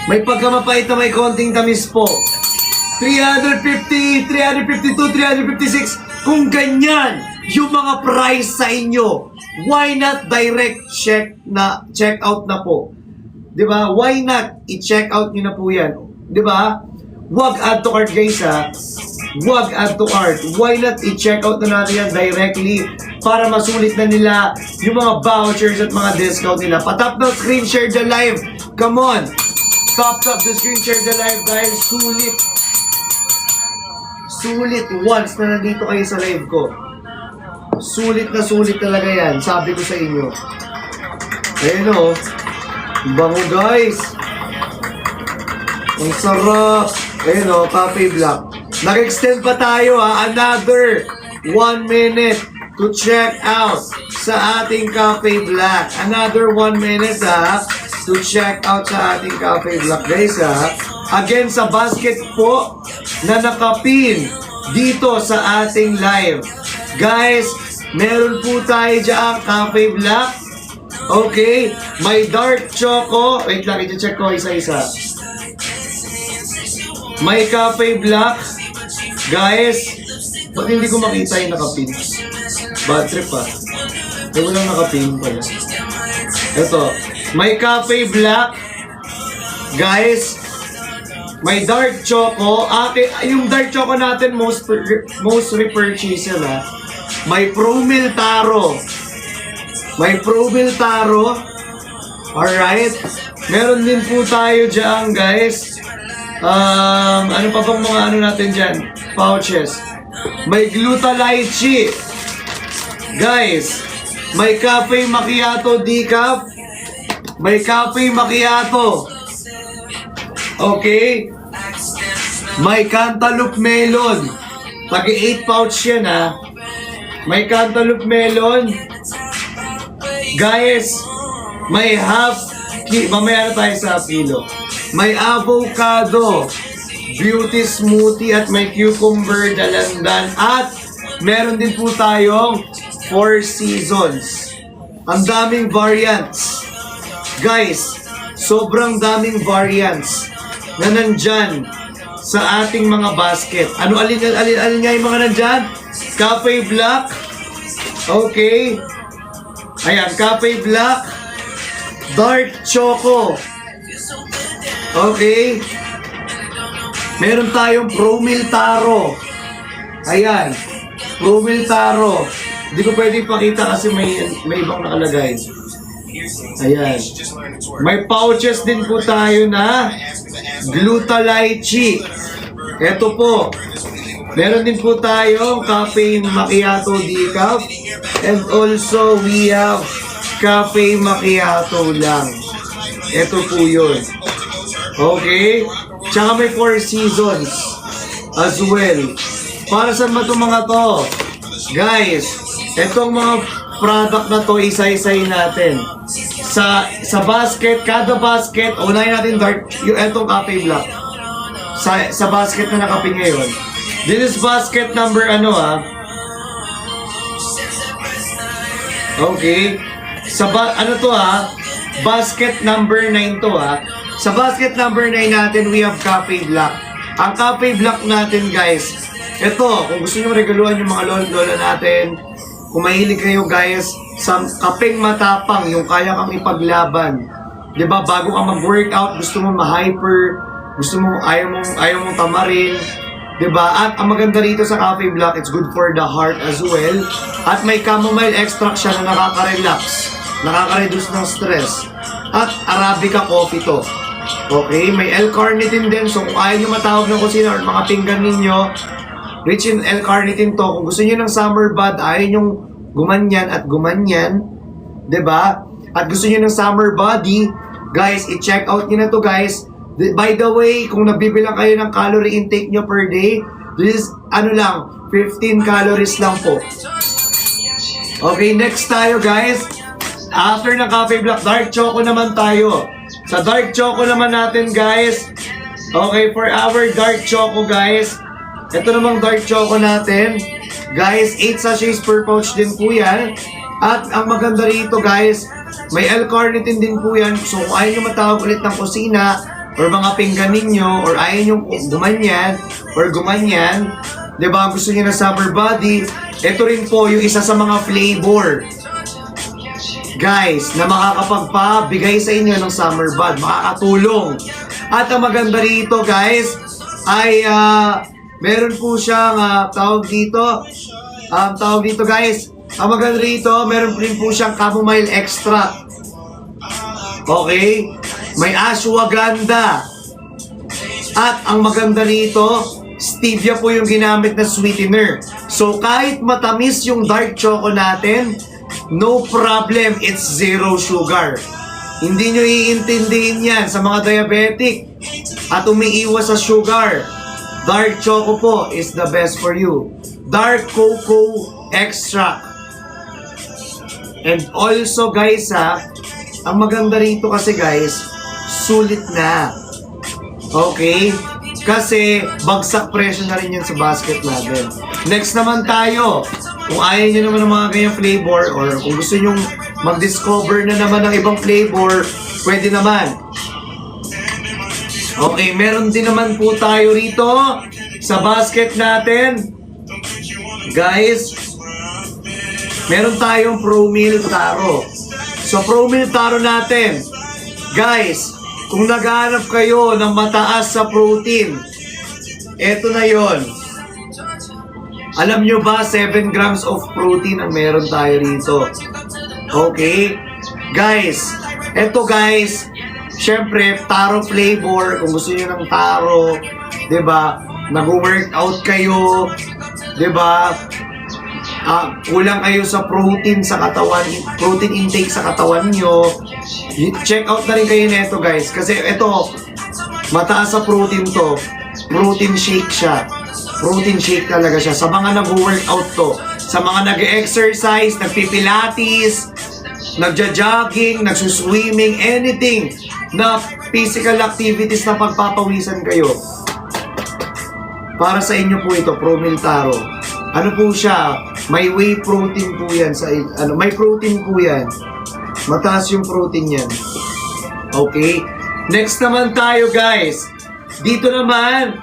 Speaker 1: May pagkamapait na may konting tamis po. 350, 352, 356. Kung ganyan yung mga price sa inyo, why not direct check out na po? 'Di ba? Why not i-check out niyo na po 'yan? 'Di ba? Wag add to cart guys Wag add to cart. Why not i-check out na natin yan directly para masulit na nila yung mga vouchers at mga discount nila. Patap na screen share the live. Come on. Tap the screen share the live dahil sulit. Sulit once na nandito kayo sa live ko. Sulit na sulit talaga yan. Sabi ko sa inyo. Ayun o. Bango guys. Ang sarap. Ayun o. Cafe Black. Nag-extend pa tayo another 1 minute to check out sa ating Cafe Black. Another 1 minute to check out sa ating Cafe Black guys Again sa basket po na nakapin dito sa ating live. Guys, meron po tayo dyan Cafe Black. Okay, may dark choco. Wait lang, i-check ko isa-isa. May Cafe Black. Guys, ba't hindi ko makita yung nakapin? Bad trip Hindi ko lang nakapin pala. Ito, may Cafe Black. Guys, may dark choco. Yung dark choco natin most repurchase yan May Promil Taro. May Promil Taro. Alright. Meron din po tayo dyan guys. Ano pa bang mga natin dyan? Pouches. May Gluta-Lychee. Guys, may Cafe Macchiato Decaf. May Cafe Macchiato. Okay? May Cantaloupe Melon. Tagi 8 pouch yan May Cantaloupe Melon. Guys, may mamaya na tayo sa kilo. May avocado, beauty smoothie at may cucumber dalandan. At meron din po tayong 4 seasons. Ang daming variants. Guys, sobrang daming variants na nandyan sa ating mga basket. Alin nga yung mga nandyan? Cafe Black. Okay. Ayan, Cafe Black. Dark Choco. Okay. Meron tayong Promil Taro. Ayan. Promil Taro. Hindi ko pwede ipakita kasi may ibang nakalagay. Ayan. May pouches din po tayo na Glutalychee. Ito po. Meron din po tayong Cafe Macchiato Decaf. And also, we have Cafe Macchiato lang. Ito po yun. Okay? Tsaka may Four Seasons as well. Para saan ba itong mga to? Guys, itong mga product na to, isa-isayin natin. Sa basket, kada basket, unahin natin yung itong Cafe Black. Sa basket na nakapin ngayon. This is basket number Okay. Basket number 9 to Sa basket number 9 natin, we have Cafe Black. Ang Cafe Black natin, guys, ito, kung gusto nyo regaluhan yung mga lola natin, kung mahilig kayo, guys, sa kapeng matapang, yung kaya kang ipaglaban. Diba, bago ka mag-workout, gusto mo ma-hyper, gusto mo, ayaw mong tamarin. Diba? At ang maganda rito sa Cafe Black, it's good for the heart as well. At may chamomile extract siya na nakaka-relax, nakaka-reduce ng stress. At Arabica coffee to. Okay, may L-carnitine din. So kung ayaw nyo matawag ng kusina or mga pinggan ninyo, rich in L-carnitine to. Kung gusto nyo ng summer bud, ayaw nyo gumanyan at gumanyan. Diba? At gusto nyo ng summer body, guys, i-check out nyo na to, guys. By the way, kung nabibilang kayo ng calorie intake nyo per day, this is, 15 calories lang po. Okay, next tayo, guys. After ng Cafe Black, Dark Choco naman tayo. Sa Dark Choco naman natin, guys. Okay, for our Dark Choco, guys. Ito namang Dark Choco natin. Guys, 8 sachets per pouch din po yan. At ang maganda rito, guys, may L-carnitine din po yan. So kung ayaw nyo matawag ulit ng kusina, or mga pinggan ninyo, or ayaw nyo gumanyan, or gumanyan, diba, gusto nyo na summer body, ito rin po yung isa sa mga flavor, guys, na makakapagpabigay sa inyo ng summer body, makakatulong. At ang maganda rito, guys, ay meron po siyang tawag dito, guys, ang maganda rito, meron rin po siyang chamomile extract. Okay? May ashwagandha. At ang maganda rito, stevia po yung ginamit na sweetener. So kahit matamis yung dark choco natin, no problem, it's zero sugar. Hindi nyo iintindihin yan sa mga diabetic at umiiwas sa sugar. Dark choco po is the best for you. Dark cocoa extract. And also, guys, ang maganda rito kasi, guys, sulit na. Okay? Kasi bagsak presyo na rin yan sa basket natin. Next naman tayo. Kung ayaw nyo naman ng mga ganyang flavor or kung gusto nyo mag-discover na naman ng ibang flavor, pwede naman. Okay, meron din naman po tayo rito sa basket natin. Guys, meron tayong Promil Taro. So, Promil Taro natin, guys, kung naghahanap kayo ng mataas sa protein, eto na yon. Alam nyo ba, 7 grams of protein ang meron tayo rito. Okay? Guys, eto guys, syempre, taro flavor, kung gusto nyo ng taro, diba? Nag-workout kayo, diba? Kulang kayo sa protein sa katawan, protein intake sa katawan nyo, check out na rin kayo neto, guys. Kasi ito, mataas sa protein to. Protein shake siya. Protein shake talaga siya. Sa mga nag-workout to. Sa mga nag-exercise, nagpipilates, nagja-jogging, nagsuswimming, anything na physical activities na pagpapawisan kayo. Para sa inyo po ito, Promil Taro. Ano po siya? May whey protein po yan. May protein po yan. Mataas yung protein yan. Okay? Next naman tayo, guys. Dito naman,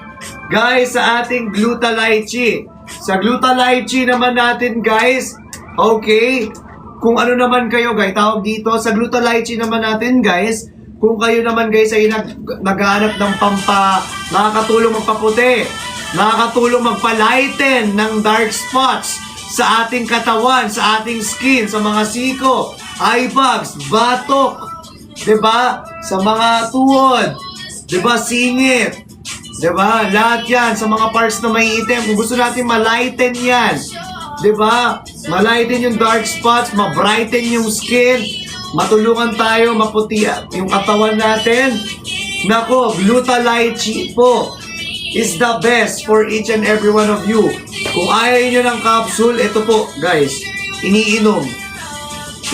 Speaker 1: guys, sa ating Gluta-Lychee. Sa Gluta-Lychee naman natin, guys, okay, kung ano naman kayo, guys, tawag dito, sa Gluta-Lychee naman natin, guys, kung kayo naman, guys, ay naghahanap ng nakakatulong magpaputi, nakakatulong magpa-lighten ng dark spots sa ating katawan, sa ating skin, sa mga siko, eye bags, batok, 'di ba? Sa mga tuhod, 'di ba? Singit, 'di ba? Lahat 'yan sa mga parts na may itim. Kung gusto natin ma-lighten 'yan, 'di ba? Ma-lighten yung dark spots, ma-brighten yung skin, matulungan tayo maputi yung katawan natin. Nako, Gluta-Lychee po is the best for each and every one of you. Kung ayaw nyo ng capsule, ito po, guys, iniinom.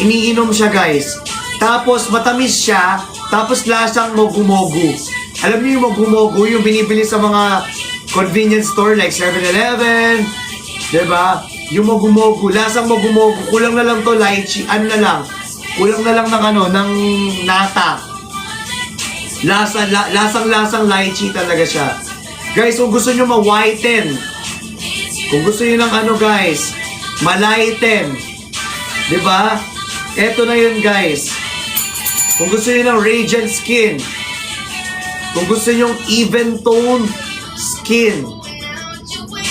Speaker 1: Iniinom siya, guys. Tapos matamis siya, tapos lasang mogu-mogu. Alam niyo yung mogu-mogu, yung binibili sa mga convenience store like 7-Eleven, 'di ba? Yung mogu-mogu, lasang mogu-mogu. Kulang na lang to lychee, ano na lang? Kulang na lang ng nata. Lasang lychee talaga siya. Guys, kung gusto nyo ma-whiten, kung gusto nyo ng guys, ma-lighten, 'di ba? Eto na yun, guys. Kung gusto nyo ng radiant skin, kung gusto nyo even tone skin,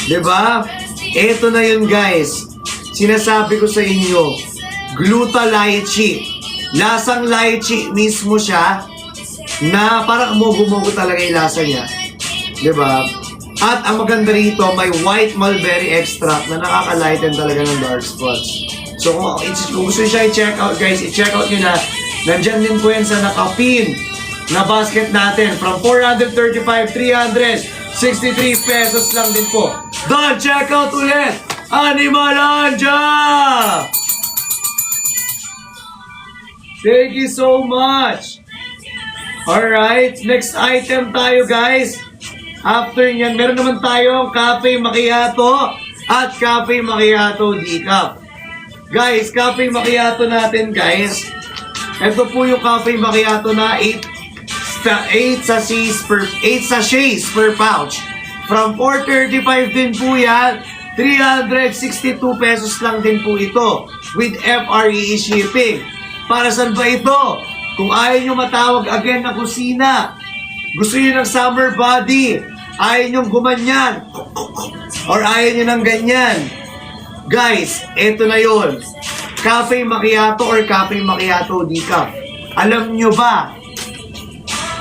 Speaker 1: 'di ba? Eto na yun, guys. Sinasabi ko sa inyo, Gluta-Lychee. Lasang lychee mismo siya, na parang mogu-mogu talaga yung lasa niya. 'Di ba? At ang maganda rito, may white mulberry extract na nakaka-lighten talaga ng dark spots. So kung gusto nyo siya i-check out, guys, i-check out nyo na. Nandyan din po yan sa nakapin na basket natin. From 435, 363 pesos lang din po. Done! Check out ulit! Animalandia! Thank you so much! Alright, next item tayo, guys. After nyan, meron naman tayong Cafe Macchiato at Cafe Macchiato decaf. Guys, Cafe Macchiato natin, guys. Ito po yung Cafe Macchiato na 8 sachets per pouch. From 435 din po yan. 362 pesos lang din po ito with FRE shipping. Para saan ba ito? Kung ayaw nyo matawag again na kusina, gusto nyo ng summer body, ayaw nyo gumanyan, or ayaw nyo ng ganyan, guys, eto na yon. Cafe Macchiato or Cafe Macchiato decaf. Alam nyo ba,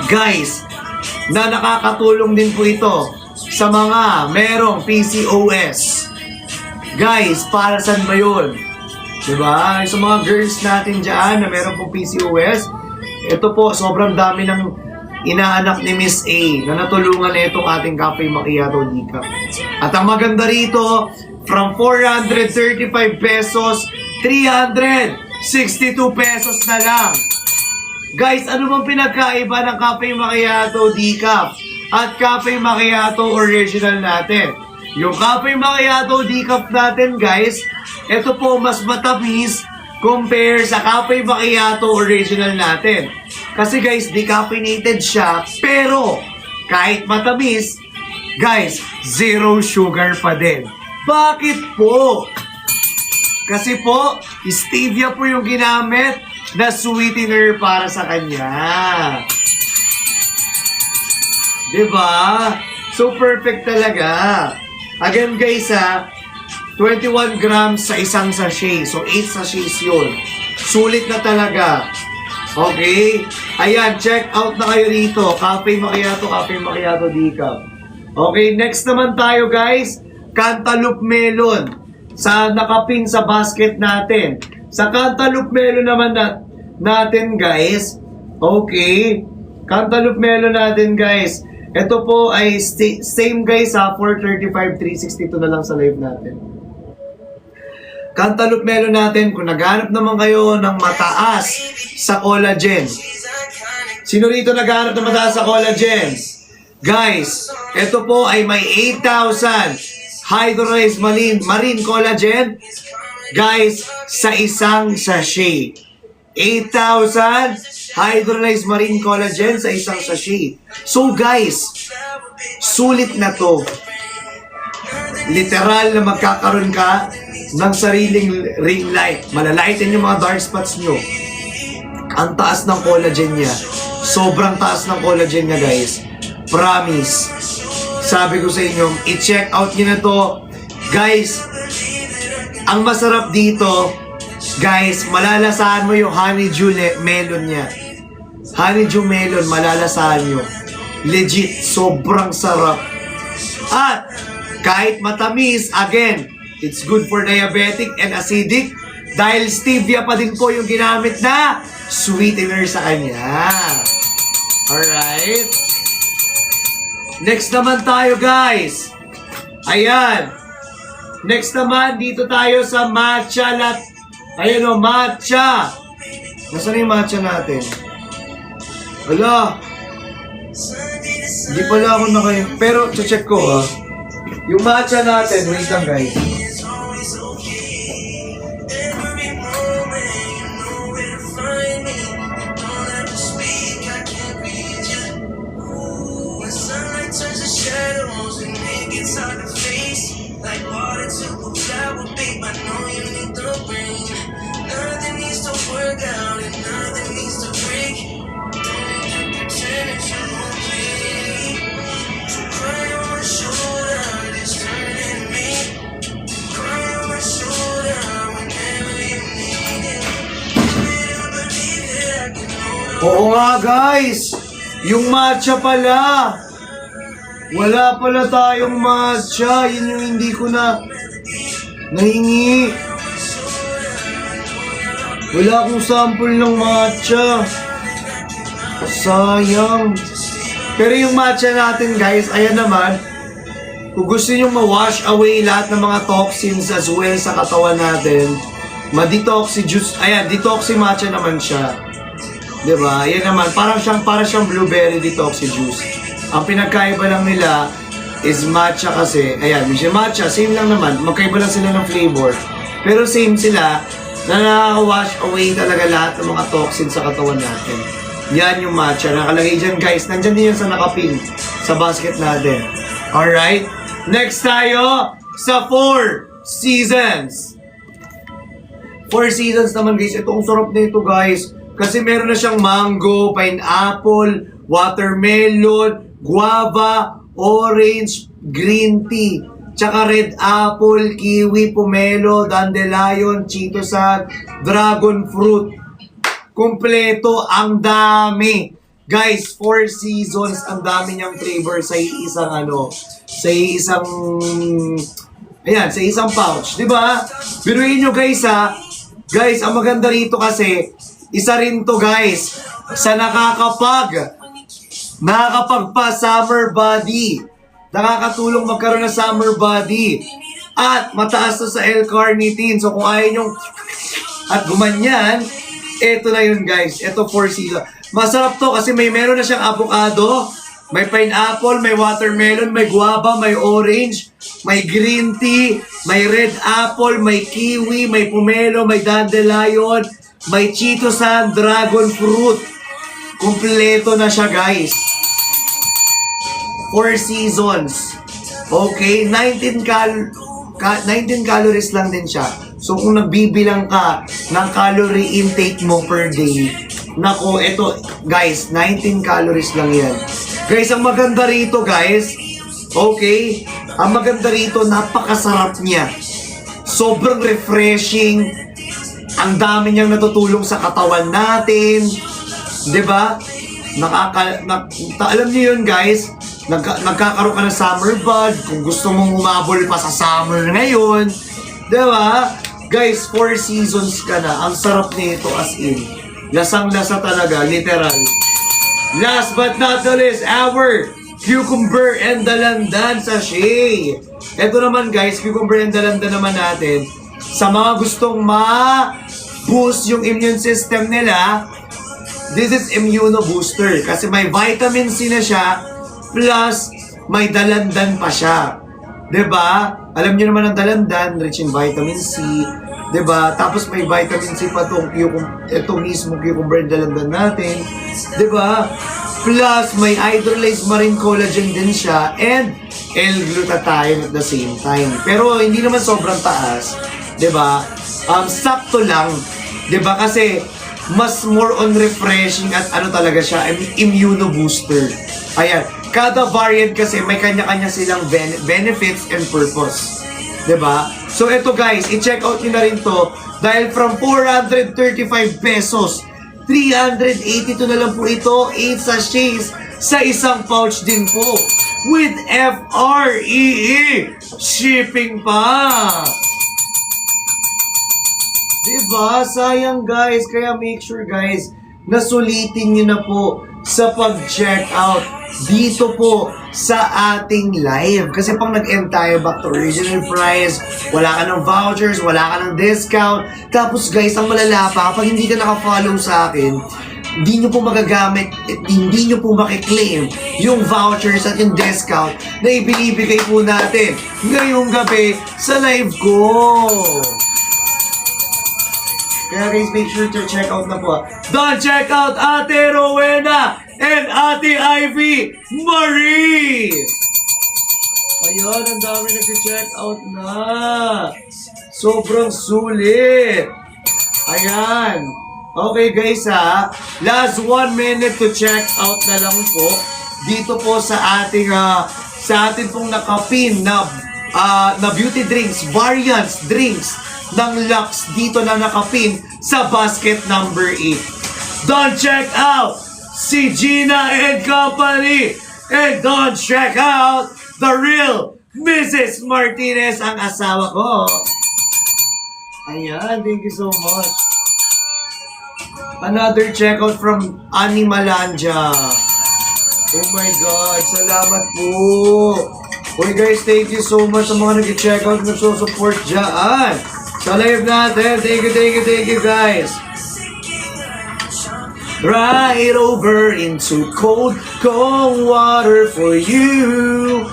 Speaker 1: guys, na nakakatulong din po ito sa mga merong PCOS. Guys, para saan ba yun? Diba? Sa mga girls natin dyan na meron po PCOS, ito po, sobrang dami ng inaanak ni Miss A na natulungan na itong ating Cafe Macchiato decaf. At ang maganda rito, from 435 pesos, 362 pesos na lang. Guys, ano bang pinagkaiba ng Cafe Macchiato decaf at Cafe Macchiato original natin? Yung Cafe Macchiato decaf natin, guys, ito po mas matamis compare sa Cafe Macchiato original natin. Kasi guys, decaffeinated siya, pero kahit matamis, guys, zero sugar pa din. Bakit po? Kasi po, stevia po yung ginamit na sweetener para sa kanya. Diba? So perfect talaga. Again guys 21 grams sa isang sachet. So 8 sachets yun. Sulit na talaga. Okay? Ayan, check out na kayo rito. Cafe Macchiato decaf. Okay, next naman tayo guys. Cantaloupe melon. Sa nakapin sa basket natin. Sa Cantaloupe melon naman natin guys. Okay. Cantaloupe melon natin guys. Ito po ay same guys 435, 362 na lang sa live natin. Cantaloupe melon natin, kung naghanap naman kayo ng mataas sa collagen. Sino rito naghanap ng mataas sa collagen? Guys, ito po ay may 8,000 hydrolyzed marine collagen. Guys, sa isang sachet. 8,000 hydrolyzed marine collagen sa isang sachet. So guys, sulit na to. Literal na magkakaroon ka ng sariling ring light. Malalighten yung mga dark spots nyo. Ang taas ng collagen niya. Sobrang taas ng collagen niya, guys. Promise. Sabi ko sa inyo, i-check out nyo na to. Guys, ang masarap dito, guys, malalasahan mo yung honeydew melon niya. Honeydew melon, malalasahan nyo. Legit, sobrang sarap. At, kahit matamis, again, it's good for diabetic and acidic dahil stevia pa din po yung ginamit na sweetener sa kanya. Alright? Next naman tayo, guys. Ayan. Next naman, dito tayo sa matcha latte. Ayan o, matcha. Nasaan yung matcha natin? Wala. Hindi pala ako nakayo. Pero, check ko ha. Yung matcha natin, wait lang guys. Oo nga guys, yung matcha pala. Wala pala tayong matcha. Yun yung hindi ko na nahingi. Wala akong sample ng matcha. Sayang. Pero yung matcha natin guys, ayan naman. Kung gusto nyo ma-wash away lahat ng mga toxins as well sa katawan natin, ma-detoxy-juice, ayan, detoxy matcha naman siya. Diba? Yan naman, para siyang blueberry detoxy juice. Ang pinagkaiba lang nila is matcha kasi, ayan, yung matcha, same lang naman, magkaiba lang sila ng flavor. Pero same sila, na nakaka-wash away talaga lahat ng mga toxins sa katawan natin. Yan yung matcha. Nakalagay dyan guys, nandyan din yan sa nakapin, sa basket natin. Alright? Next tayo, sa 4 Seasons. 4 Seasons naman guys, ito ang sarap na ito guys. Kasi meron na siyang mango, pineapple, watermelon, guava, orange, green tea, tsaka red apple, kiwi, pomelo, dandelion, chitosan, dragon fruit. Kompleto, ang dami. Guys, 4 seasons, ang dami niyang flavor sa isang sa isang pouch, di ba? Biruin nyo guys ha. Guys, ang maganda rito kasi, isa rin to guys, sa nakakapagpa summer body. Nakakatulong magkaroon ng summer body. At mataas to sa L-carnitine. So kung ayaw nyong at gumanyan, eto na yun guys. Eto 4 seasons. Masarap to kasi meron na siyang avocado, may pineapple, may watermelon, may guava, may orange, may green tea, may red apple, may kiwi, may pomelo, may dandelion, may chitosan, dragon fruit. Kompleto na siya guys. 4 seasons. Okay, 19 calories lang din siya. So kung nagbibilang ka ng calorie intake mo per day, nako, ito guys, 19 calories lang yan. Guys, ang maganda rito guys, okay, ang maganda rito, napakasarap niya. Sobrang refreshing. Ang dami niyang natutulong sa katawan natin. 'Di ba? Alam niyo yun guys, nagkakaroon ka ng summer bod kung gusto mong humabol pa sa summer ngayon. 'Di ba? Guys, 4 seasons ka na. Ang sarap nito as in. Lasang-lasa talaga, literal. Last but not the least, our cucumber and dalandan sachet. Ito naman guys, cucumber and dalandan naman natin. Sa mga gustong ma-boost yung immune system nila, this is immuno booster. Kasi may vitamin C na siya, plus may dalandan pa siya. 'Di ba? Alam niyo naman ang dalandan, rich in vitamin C. 'Diba? Tapos may vitamin C pa itong mismo cucumber na dalandan natin. 'Diba? Plus, may hydrolyzed marine collagen din siya and L-glutathione at the same time. Pero hindi naman sobrang taas. 'Diba? Sakto lang. 'Diba? Kasi mas more on refreshing at ano talaga siya, immuno-booster. Ayan. Kada variant kasi may kanya-kanya silang benefits and purpose. 'Di ba? So ito guys, i-check out niyo na rin to dahil from 435 pesos, 382 na lang po ito, 8 sachets sa isang pouch din po with FREE shipping pa. 'Di ba? Sayang guys, kaya make sure guys na sulitin niyo na po sa pag-check out dito po sa ating live. Kasi pang nag-end tayo back to original price, wala ka ng vouchers, wala ka ng discount. Tapos guys, ang malala pa, kapag hindi ka naka-follow sa akin, hindi nyo po magagamit at hindi nyo po makiklaim yung vouchers at yung discount na ibinibigay po natin ngayong gabi sa live ko. Kaya guys, make sure to check out na po. Don't check out Ate Rowena and Ate Ivy Marie! Ayan, ang dami nag-check out na. Sobrang sulit. Ayan. Okay guys ha, last 1 minute to check out na lang po. Dito po sa ating pong nakapin na beauty drinks, variants drinks ng Lux dito na nakapin sa basket number 8. Don't check out si Gina and Company, and don't check out the real Mrs. Martinez, ang asawa ko. Ayan, thank you so much. Another checkout from Animalandia. Oh my God, salamat po. Uy guys, thank you so much sa mga nag-checkout, nagsusupport dyan sa live natin. Thank you guys. Right over into cold water for you.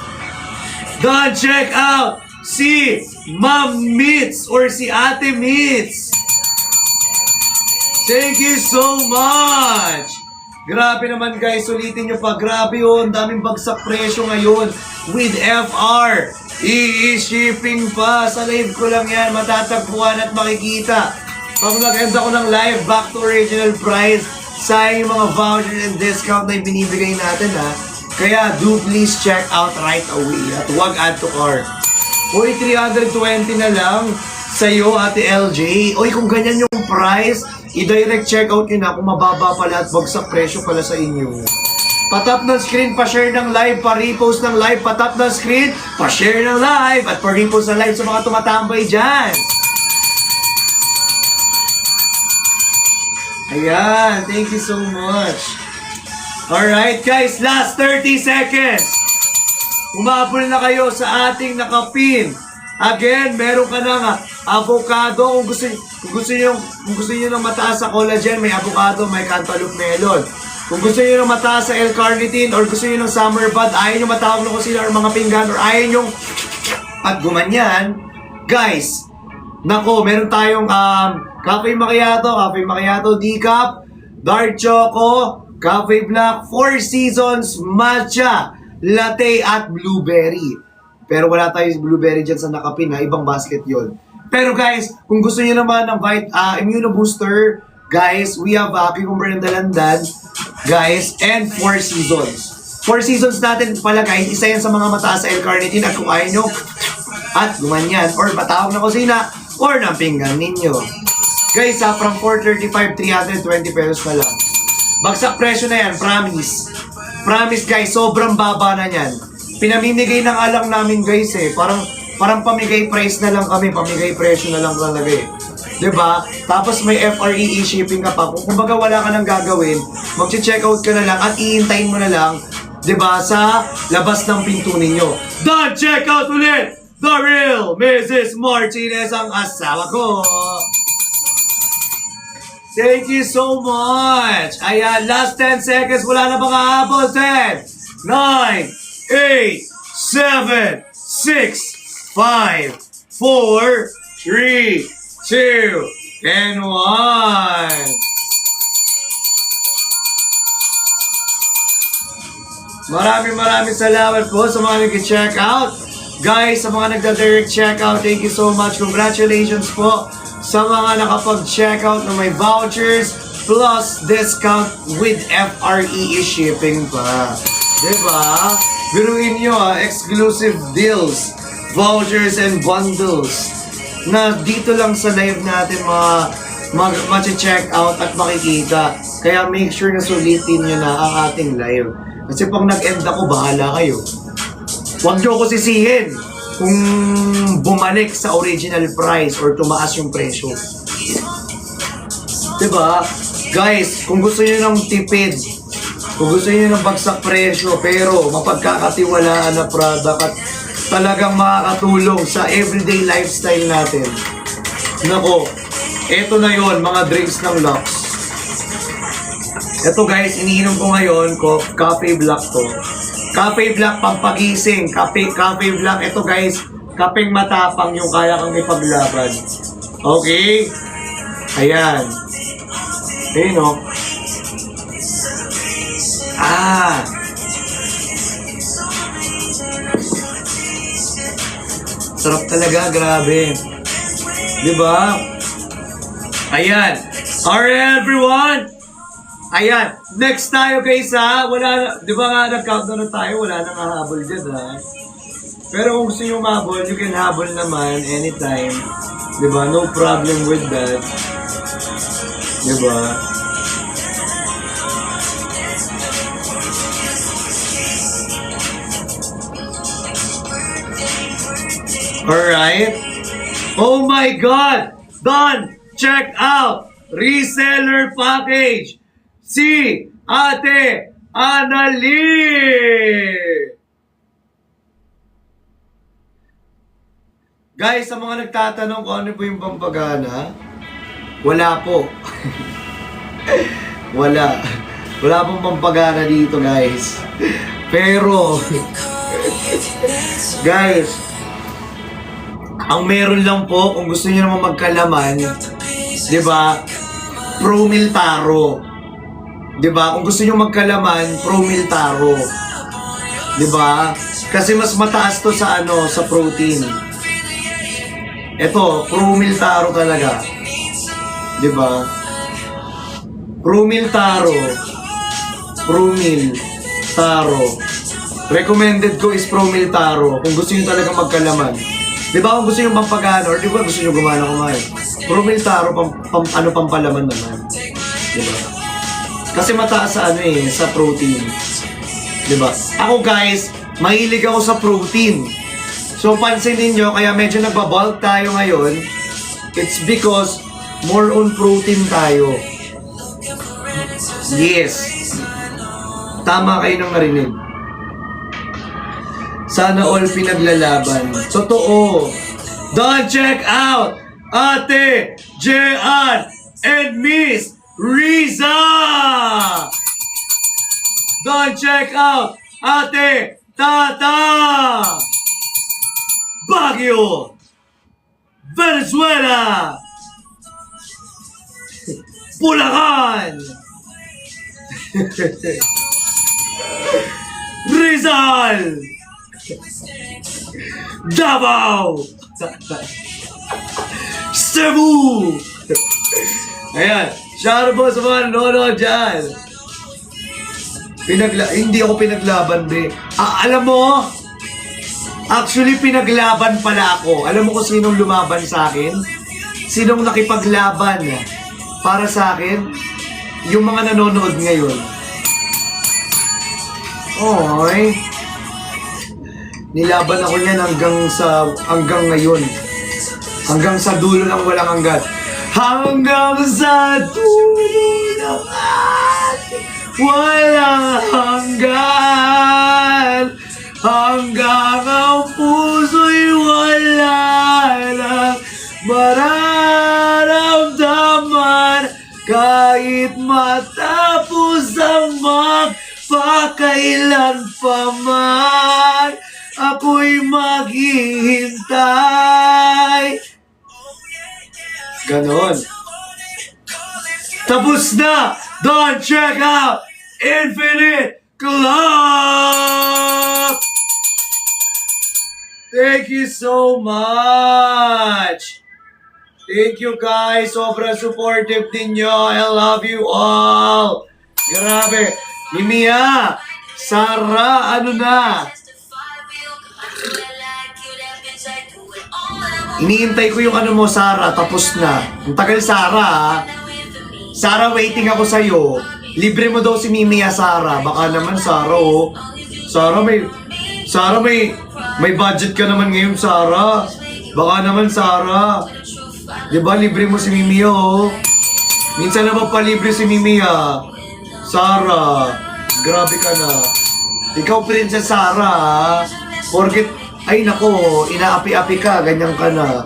Speaker 1: Don't check out si Ma'am Mitz or si Ate Mitz. Thank you so much. Grabe naman guys, ulitin nyo pa. Grabe yun, daming bagsak presyo ngayon with FR. I-shipping pa. Sa live ko lang yan, matatagpuan at makikita. Pag nag-end ako ng live, back to original price. Sayang yung mga voucher and discount na binibigay natin ha. Kaya do please check out right away at huwag add to cart. Uy, 320 na lang sa'yo, Ate LJ. Uy, kung ganyan yung price, i-direct check out nyo na kung mababa pala at bagsak presyo pala sa inyo. Patap ng screen, pa-share ng live, pa-repost ng live, patap ng screen, pa-share ng live, at pa-repost ng live sa mga tumatambay dyan. Ayan, thank you so much. Alright guys, last 30 seconds. Umabol na kayo sa ating nakapin. Again, meron ka ng avocado. Kung gusto niyo ng mataas sa collagen, may avocado, may cantaloupe melon. Kung gusto niyo ng mataas sa L-carnitine or gusto niyo ng summer bud, ayaw niyo matawag ng kusina or mga pinggan or ayaw niyo at gumanyan, guys, nako, meron tayong cafe macchiato decaf, dark choco, cafe black, 4 seasons, matcha, latte at blueberry. Pero wala tayong blueberry dyan sa nakapin ha, ibang basket yon. Pero guys, kung gusto niyo naman ng immuno booster, guys, we have cucumber and dalandan, guys, and 4 seasons. 4 seasons natin pala guys, isa yan sa mga mataas sa L-carnitine at kung ayaw nyo, at gumanyan, or patawag na kusina, or ng pinggan ninyo. Guys from 435, 320 pesos na lang. Bagsak presyo na yan, promise. Promise guys, sobrang baba na yan. Pinamimigay ng alang namin guys parang pamigay price na lang kami, pamigay presyo na lang talaga Diba? Tapos may FREE shipping ka pa. Kung kumbaga wala ka nang gagawin, mag-check out ka na lang at iintayin mo na lang, diba, sa labas ng pinto ninyo. Don't check out ulit! The real Mrs. Martinez, ang asawa ko! Thank you so much! Ayan, last 10 seconds, wala na bang aabot? 10, 9, 8, 7, 6, 5, 4, 3, 2, and 1. Maraming salamat po sa mga nag-check out. Guys, sa mga nagda-direct check out, thank you so much. Congratulations po sa mga nakapag-check out na may vouchers plus discount with FRE shipping pa. Diba? Biruin nyo exclusive deals, vouchers and bundles na dito lang sa live natin mag-check out at makikita. Kaya make sure na sulitin nyo na ang ating live. Kasi pag nag-end ako, bahala kayo. Huwag nyo ko sisihin kung bumalik sa original price or tumaas yung presyo. Diba? Guys, kung gusto nyo ng tipid, kung gusto nyo ng bagsak presyo, pero mapagkakatiwalaan na product at talagang makakatulong sa everyday lifestyle natin. Nako, eto na yon mga drinks ng Lux. Ito guys, iniinom ko ngayon, Cafe Black to. Cafe Black pampagising, Cafe Black. Ito guys, kapeng matapang yung kaya kang ipaglaban. Okay? Ayan. Ayun o. Sarap talaga, grabe. Diba? Ayan. Alright everyone! Ayan, next tayo guys ha. Wala na, di ba nga nag-countdown na tayo, wala nang hahabol dyan ha. Pero kung gusto nyo mahabol, you can habol naman anytime. Di ba? No problem with that. Di ba? Alright. Oh my God! Done! Check out! Reseller package! Si Ate Annalie! Guys, sa mga nagtatanong kung ano po yung pampagana, wala po. Wala. Wala pong pampagana dito, guys. Pero, guys, ang meron lang po, kung gusto niyo naman magkalaman, di ba, Promil Taro. Diba? Kung gusto nyo magkalaman, Promil Taro. Diba? Kasi mas mataas to sa sa protein. Ito, Promil Taro talaga. Diba? Promil Taro. Promil Taro. Recommended ko is Promil Taro. Kung gusto nyo talaga magkalaman. Diba? Kung gusto nyo pampagana, or diba gusto nyo gumana kumain. Promil Taro, pampalaman naman. Diba? Kasi mataas sa sa protein. Diba? Ako guys, mahilig ako sa protein. So pansinin nyo, kaya medyo nagbabulk tayo ngayon. It's because more on protein tayo. Yes. Tama kayo nang narinig. Sana all pinaglalaban. Totoo. Don't check out Ate Jean and Miss Riza! Don't check out Ate Tata! Baguio! Venezuela! Bulacan! Rizal! Davao! Cebu! Ayan, shout out po sa mga nanonood dyan. Hindi ako pinaglaban, be. Alam mo, actually pinaglaban pala ako. Alam mo kung sinong lumaban sa akin? Sinong nakipaglaban para sa akin? Yung mga nanonood ngayon. Oy. Nilaban ako niyan hanggang ngayon. Hanggang sa dulo ng walang hanggan. Hanggang sa dulo ng ating walang hanggan. Hanggang ang puso'y wala nang mararamdaman. Kahit matapos ang magpakailan pa man, ako'y maghihintay. Ganon. Tapos na! Don't check out Infinite Club! Thank you so much! Thank you guys! Sobrang supportive ninyo. I love you all! Grabe! Mimia! Sarah, ano na? Iniintay ko yung ano mo, Sarah. Tapos na. Ang tagal, Sarah, ha? Sarah, waiting ako sa'yo. Libre mo daw si Mimia, Sarah. Baka naman, Sarah, oh. Sarah, may budget ka naman ngayon, Sarah. Baka naman, Sarah. Diba, libre mo si Mimia, oh. Minsan na magpalibre si Mimia. Sarah, grabe ka na. Ikaw, Princess Sarah, ha? Porket, ay nako, inaapi-api ka, ganyan ka na.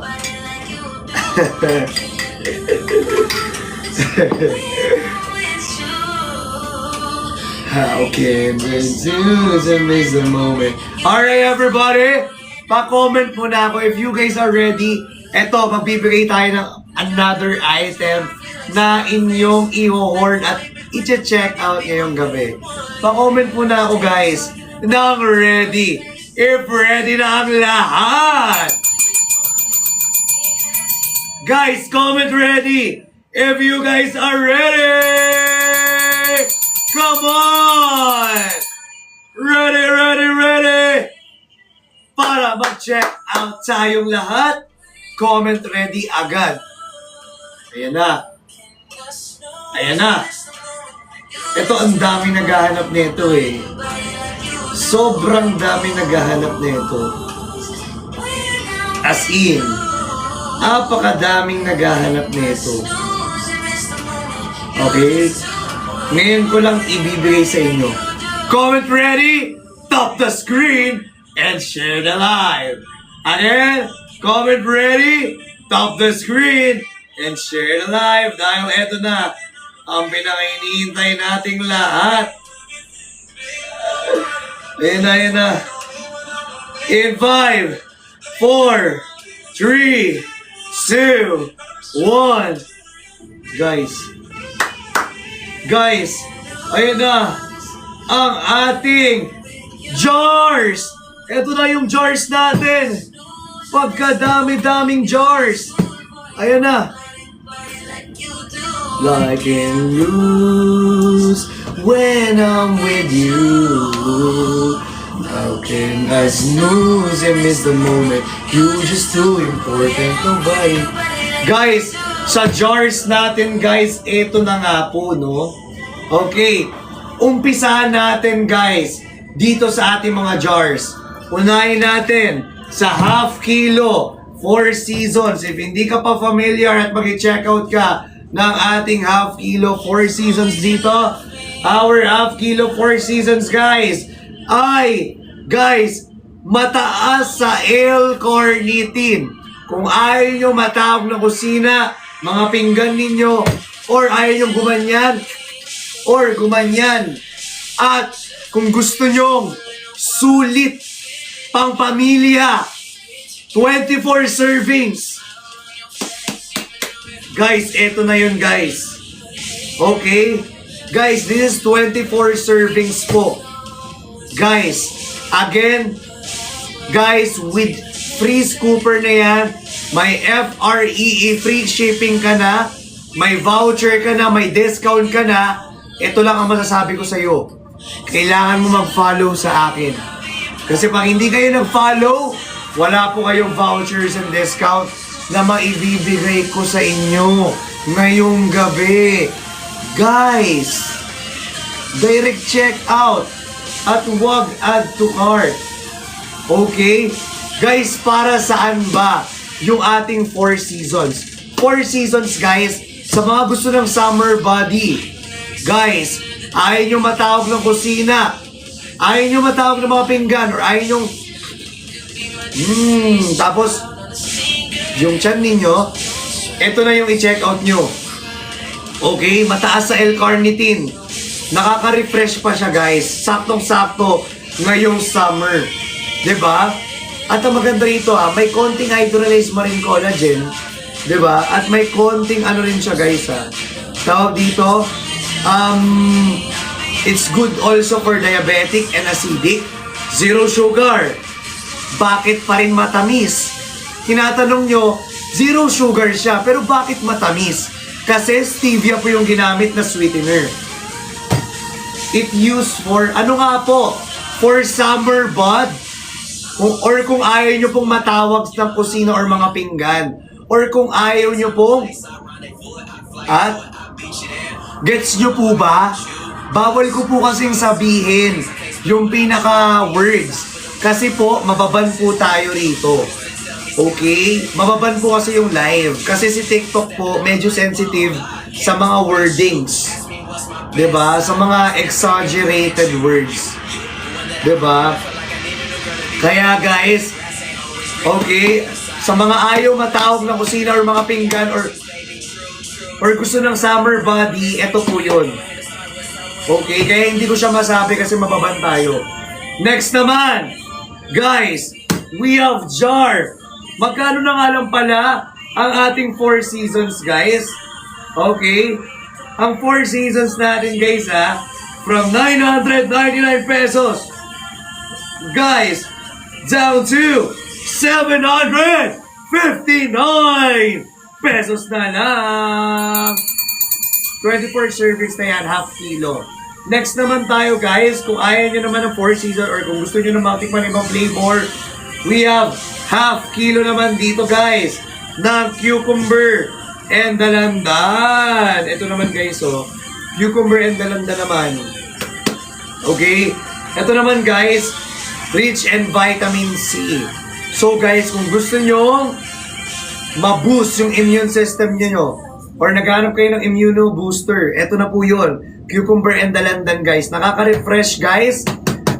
Speaker 1: How can we choose and miss the moment? Alright, everybody, pa-comment muna ako if you guys are ready. Eto, magbibigay tayo ng another item na inyong i-hoard at i-check out ngayong gabi. Pa-comment muna ako, guys, na ready. If ready na ang lahat. Guys, comment ready. If you guys are ready. Come on. Ready, ready, ready. Para mag-check out tayong lahat, comment ready agad. Ayan na. Ayan na. Ito, ang dami naghahanap nito eh. Sobrang dami naghahanap nito. As in, apakadaming naghahanap nito. Okay? Ngayon ko lang ibibigay sa inyo. Comment ready, tap the screen, and share the live. Again, comment ready, tap the screen, and share the live. Dahil eto na, ang pinaka-iniintay nating lahat. Ayan na, ayan na. In 5, 4, 3, 2, 1. Guys, ayan na. Ang ating jars. Ito na yung jars natin. Pagkadami-daming jars. Ayan na. Like in lose when I'm with you. How can I snooze and miss the moment? You just too important, nobody. Guys, sa jars natin, guys, ito na nga po, no? Okay, umpisahan natin, guys, dito sa ating mga jars. Unahin natin sa half kilo, 4 seasons. If hindi ka pa familiar at mag-check out ka ng ating half kilo 4 seasons dito, our half kilo 4 seasons, guys, ay, guys, mataas sa L-carnitine. Kung ayaw nyo matawag ng kusina, mga pinggan ninyo, or ayaw nyo gumanyan, at kung gusto nyo sulit pang pamilya, 24 servings. Guys, eto na yun, guys. Okay? Guys, this is 24 servings po. Guys, again, guys, with free scooper na yan, may FREE, free shipping ka na, may voucher ka na, may discount ka na, ito lang ang masasabi ko sa'yo. Kailangan mo mag-follow sa akin. Kasi pag hindi kayo nag-follow, wala po kayong vouchers and discount na maibibigay ko sa inyo ngayong gabi. Guys, direct check out at huwag add to cart. Okay? Guys, para saan ba yung ating 4 seasons? 4 seasons, guys, sa mga gusto ng summer body. Guys, ayaw nyo matawag ng kusina, ayaw nyo matawag ng mga pinggan, or ayaw nyo tapos yung tiyan ninyo, ito na yung i-check out nyo. Okay, mataas sa L-carnitine. Nakaka-refresh pa siya, guys. Saktong-sakto ngayong summer. 'Di ba? At ang maganda rito, may konting hydrolyzed marine collagen 'Diba? At may konting ano rin siya guys ha. Tawag dito, it's good also for diabetic and acidic. Zero sugar. Bakit pa rin matamis? Tinatanong nyo, zero sugar siya, pero bakit matamis? Kasi stevia po yung ginamit na sweetener. It used for, ano nga po? For summer bud? Or kung ayaw nyo pong matawag ng kusina or mga pinggan. Or kung ayaw nyo pong, at, gets nyo po ba? Bawal ko po kasing sabihin yung pinaka words. Kasi po, mababan po tayo rito. Okay? Mababan po kasi yung live. Kasi si TikTok po, medyo sensitive sa mga wordings. 'Di ba? Sa mga exaggerated words. 'Di ba? Kaya guys, okay, sa mga ayaw matawag na kusina or mga pinggan or gusto ng summer body, eto po yun. Okay, kaya hindi ko siya masabi kasi mababan tayo. Next naman, guys, we have jar. Magkano na nga lang pala ang ating 4 seasons, guys? Okay? Ang 4 seasons natin, guys, ha? From 999 pesos, guys, down to 759 pesos na lang. 24 servings na yan, half kilo. Next naman tayo, guys, kung ayaw nyo naman ng 4 season or kung gusto nyo na matikman ibang flavor, we have half kilo naman dito, guys, ng cucumber and dalandan. Ito naman, guys, oh, cucumber and dalandan naman. Okay? Ito naman, guys, rich in vitamin C. So, guys, kung gusto nyo ma-boost yung immune system nyo, or naghanap kayo ng immuno booster, eto na po yun. Cucumber and dalandan, guys. Nakaka-refresh, guys.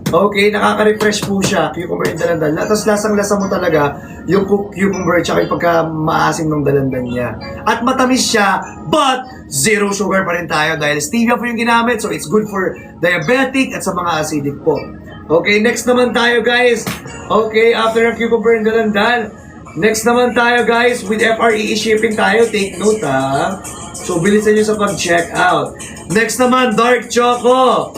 Speaker 1: Okay, nakaka-refresh po siya, cucumber and dalandan. Tapos lasang-lasa mo talaga yung cucumber tsaka yung pagka-maasim ng dalandan niya. At matamis siya, but zero sugar pa rin tayo dahil stevia po yung ginamit. So it's good for diabetic at sa mga acidic po. Okay, next naman tayo, guys. Okay, after ng cucumber and dalandan, next naman tayo, guys, with FRE shipping tayo. Take note, ha. So, bilisan nyo sa pag-check out. Next naman, dark choco.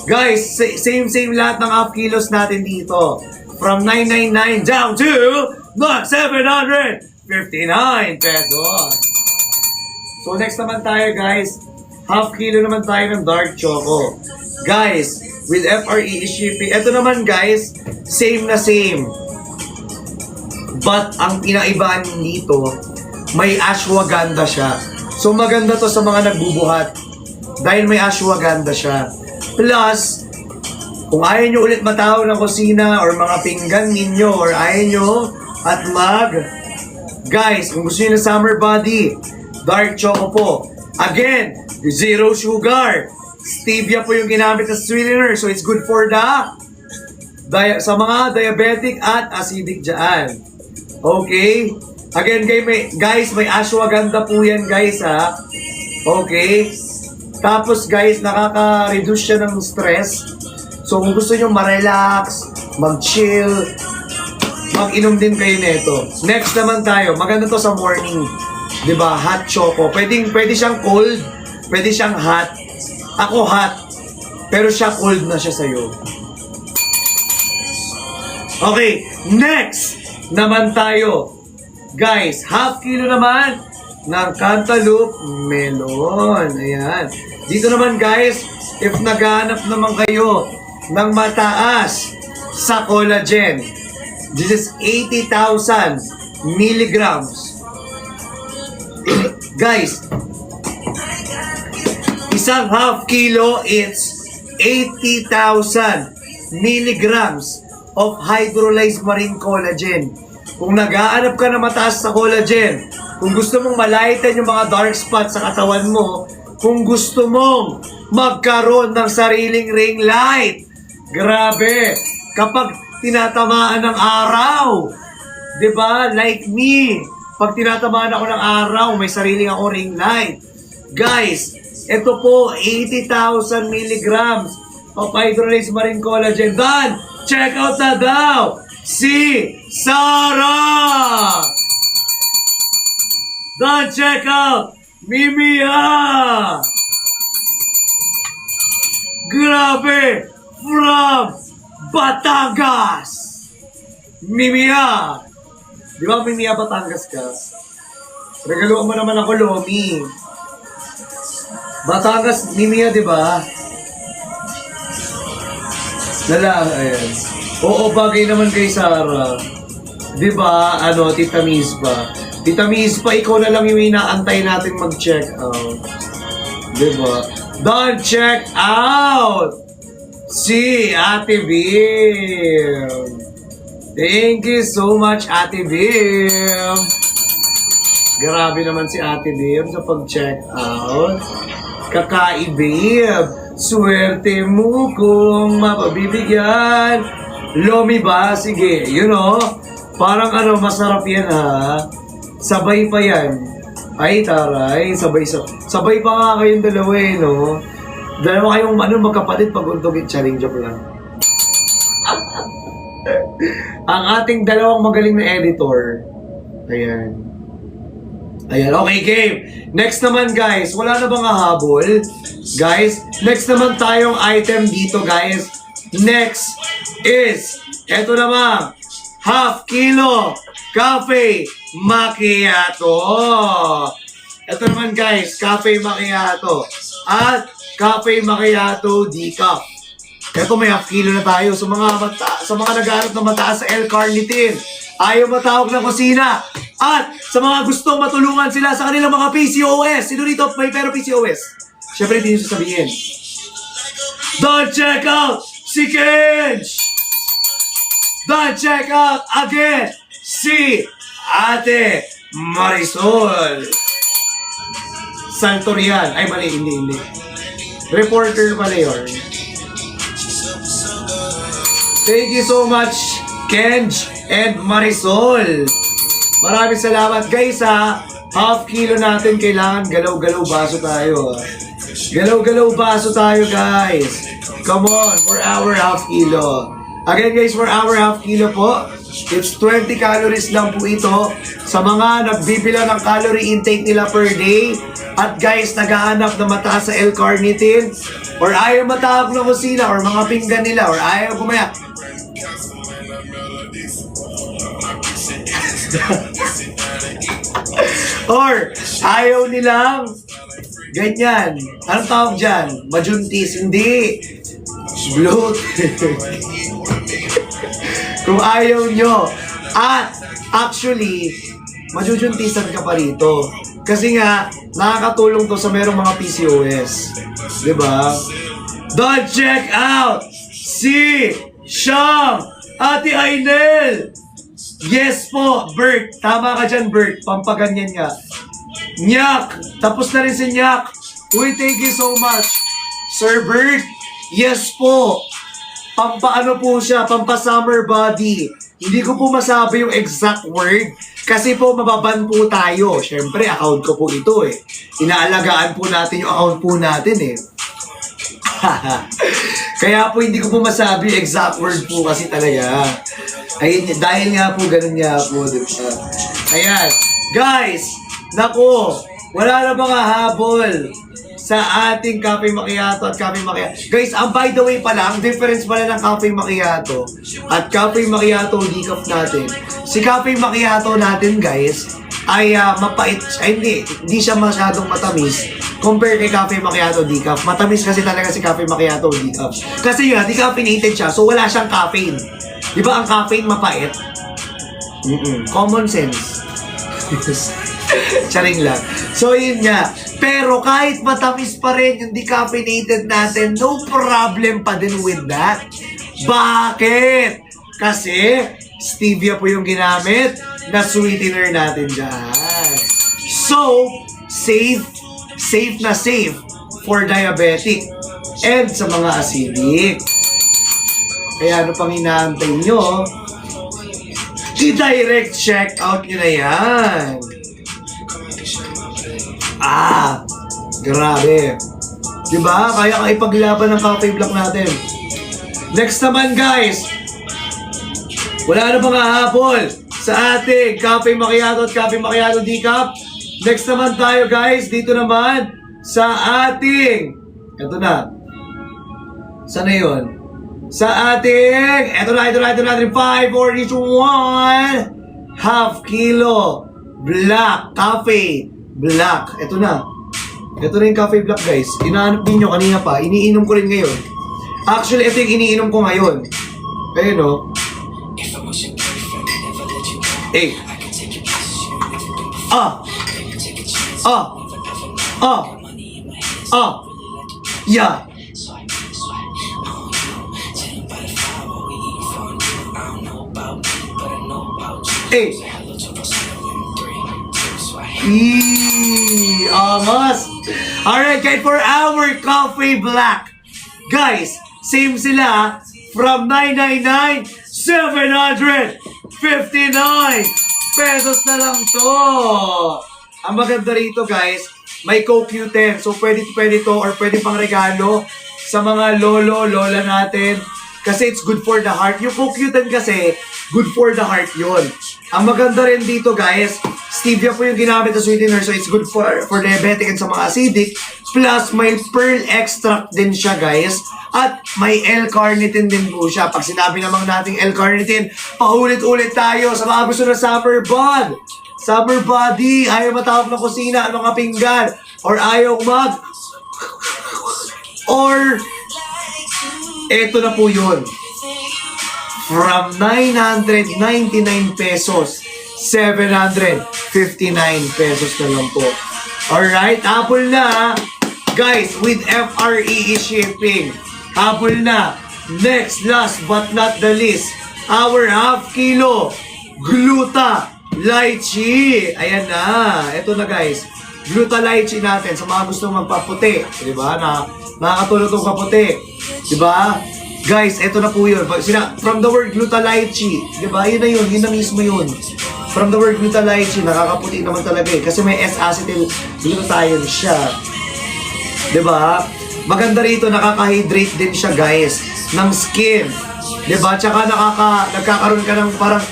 Speaker 1: Guys, same lahat ng half kilos natin dito. From 999 down to 759 pesos. So, next naman tayo, guys. Half kilo naman tayo ng dark choco. Guys, with FRE shipping. Ito naman, guys, same na same. But, ang pinaibahan dito, may ashwagandha siya. So, maganda to sa mga nagbubuhat. Dahil may ashwagandha siya. Plus, kung ayaw nyo ulit matawag ng kusina or mga pinggan ninyo or ayaw nyo at guys, kung gusto nyo ng summer body, dark choco po. Again, zero sugar. Stevia po yung ginamit sa sweetener. So, it's good for sa mga diabetic at acidic dyan. Okay? Again, guys, may ashwagandha po yan, guys, ha? Okay? Tapos, guys, nakaka-reduce siya ng stress. So, kung gusto nyo ma-relax, mag-chill, mag-inom din kayo nito. Next naman tayo. Maganda to sa morning. Diba? Hot choco. Pwede siyang cold, pwede siyang hot. Ako hot, pero siya cold na siya sa'yo. Okay, next naman tayo. Guys, half kilo naman ng cantaloupe melon. Ayan. Dito naman, guys, if naghahanap naman kayo ng mataas sa collagen, this is 80,000 milligrams. Guys, isang half kilo, it's 80,000 milligrams of hydrolyzed marine collagen. Kung nag-aanap ka na mataas sa collagen, kung gusto mong malighten yung mga dark spots sa katawan mo, kung gusto mong magkaroon ng sariling ring light, grabe, kapag tinatamaan ng araw, diba, like me, pag tinatamaan ako ng araw, may sariling ako ring light. Guys, ito po, 80,000 milligrams of hydrolyzed marine collagen. Done! Check out na daw! Si Sarah! Don't check out Mimiya! Grabe! From Batangas! Mimiya! Di ba Mimiya Batangas ka? Regaluan mo naman ako, Lomi. Batangas, Mimiya, di ba? Lala, ayan. Oo, bagay naman kay Sarah. Di ba, Tita Mispa? Tita Mispa, ikaw na lang yung inaantay natin mag-check out. Di ba? Don't check out! Si Ate Bim! Thank you so much, Ate Bim! Grabe naman si Ate Bim sa pag-check out. Kakaibib! Swerte mo kung mapabibigyan. Lomi ba? Sige, parang masarap yan ha. Sabay pa yan. Ay, taray, sabay pa nga kayong dalawa no? Dalawa kayong magkapatid pag untugin. Charing, joke lang. Ang ating dalawang magaling na editor. Ayan. Ayan, okay, game. Next naman, guys. Wala na bang hahabol? Guys, next naman tayong item dito, guys. Next is, eto naman, half kilo cafe macchiato. Ito naman, guys, cafe macchiato. At cafe macchiato decaf. Ito may half kilo na tayo sa mga nag-aaral na mataas sa L-carnitine. Ayaw matawag ng kusina. At sa mga gustong matulungan sila sa kanilang mga PCOS. Sino dito may pero PCOS? Siyempre, hindi nyo sasabihin. Don't check out si Kenj! Don't check out again si Ate Marisol Santorian. Ay, mali, hindi. Reporter pala yun. Thank you so much, Kenj and Marisol. Maraming salamat, guys, ha. Half kilo natin, kailangan galaw-galaw baso tayo. Galaw-galaw baso tayo, guys. Come on, for our half kilo. Again, guys, for our half kilo po, it's 20 calories lang po ito sa mga nagbibilang ng calorie intake nila per day. At guys, naghahanap na mataas sa L-carnitine or ayaw matawag ng kusina or mga pinggan nila or ayaw gumaya. Or ayaw nilang ganyan. Anong tawag dyan? Majuntis. Hindi. Bloat. Kung ayaw nyo. At actually, majujuntisan ka pa rito. Kasi nga, nakakatulong to sa merong mga PCOS. Diba? Don't check out si Sham Ate Ainel. Yes po, Bert. Tama ka dyan, Bert. Pampaganyan nga. Nyak. Tapos na rin si Nyak. Uy, thank you so much. Sir Bert. Yes po. Pampaano po siya, pampa-summer body. Hindi ko po masabi yung exact word. Kasi po, mababan po tayo. Siyempre, account ko po ito eh. Inaalagaan po natin yung account po natin eh. Kaya po hindi ko po masabi yung exact word po kasi talaga. Ay, dahil nga po, ganun nga po. Diba? Ayan. Guys, naku, wala na mga habol sa ating Cafe Macchiato at Cafe Macchiato. Guys, by the way pala, ang difference pala ng Cafe Macchiato at Cafe Macchiato decaf natin. Si Cafe Macchiato natin, guys, ay mapait. Ay, hindi siya masyadong matamis compare kay Cafe Macchiato decaf. Matamis kasi talaga si Cafe Macchiato decaf. Kasi yun, decaffeinated siya, so wala siyang caffeine. Di ba ang caffeine mapait? Common sense. Charing lang. So yun nga. Pero kahit matamis pa rin yung decaffeinated natin, no problem pa din with that. Bakit? Kasi stevia po yung ginamit na sweetener natin dyan. So, safe na safe for diabetic and sa mga acidic. Kaya ano pang inaantay nyo? I-direct check out nyo na yan. Grabe. Diba? Kaya ka ipaglaban ng Cafe Black natin. Next naman, guys. Wala na mga habol sa ating Cafe Macchiato at Cafe Macchiato decaf. Next naman tayo guys, dito naman sa ating, eto na. Sana yun? Sa ating, eto na, 5, 4, 1, half kilo, black, cafe, black. Eto na. Ito na yung cafe black guys. Inaanap din nyo kanina pa. Iniinom ko rin ngayon. Actually, ito yung iniinom ko ngayon. Ayun o. Eh. Ah. Ah. Ah. Ah. Yeah. Eh. Angas. Alright, guys, for our coffee black. Guys, same sila. From 999, 759 pesos na lang to. Ang maganda rito, guys, may CoQ10. So, pwede to or pwede pang regalo sa mga lolo, lola natin. Kasi it's good for the heart. Yung CoQ10 kasi, good for the heart yun. Ang maganda rin dito, guys, stevia po yung ginamit na sweetener. So, it's good for diabetic and sa mga acidic. Plus, may pearl extract din siya, guys. At may L-carnitine din po siya. Pag sinabi namang nating L-carnitine, paulit-ulit tayo sa mga gusto na summer bod. Summer body, ayaw matawag ng kusina ang mga pinggan. Or ayaw or, eto na po yun. From 999 pesos, 759 pesos na lang po. Alright, Apple na. Guys, with FRE shipping. Apple na. Next, last but not the least, our half kilo gluta lychee. Ayan na. Ito na guys. Gluta lychee natin sa mga gusto magpaputi. Diba? Nakakatulong itong kaputi. Diba? Guys, ito na po yun. From the word gluta lychee. Diba? Yun na yun. Yun na mismo yun. From the word gluta lychee, nakakaputi naman talaga eh. Kasi may S-acetyl glutathione siya. Diba? Maganda rito, nakaka-hydrate din siya guys ng skin. Diba? Tsaka nagkakaroon ka ng parang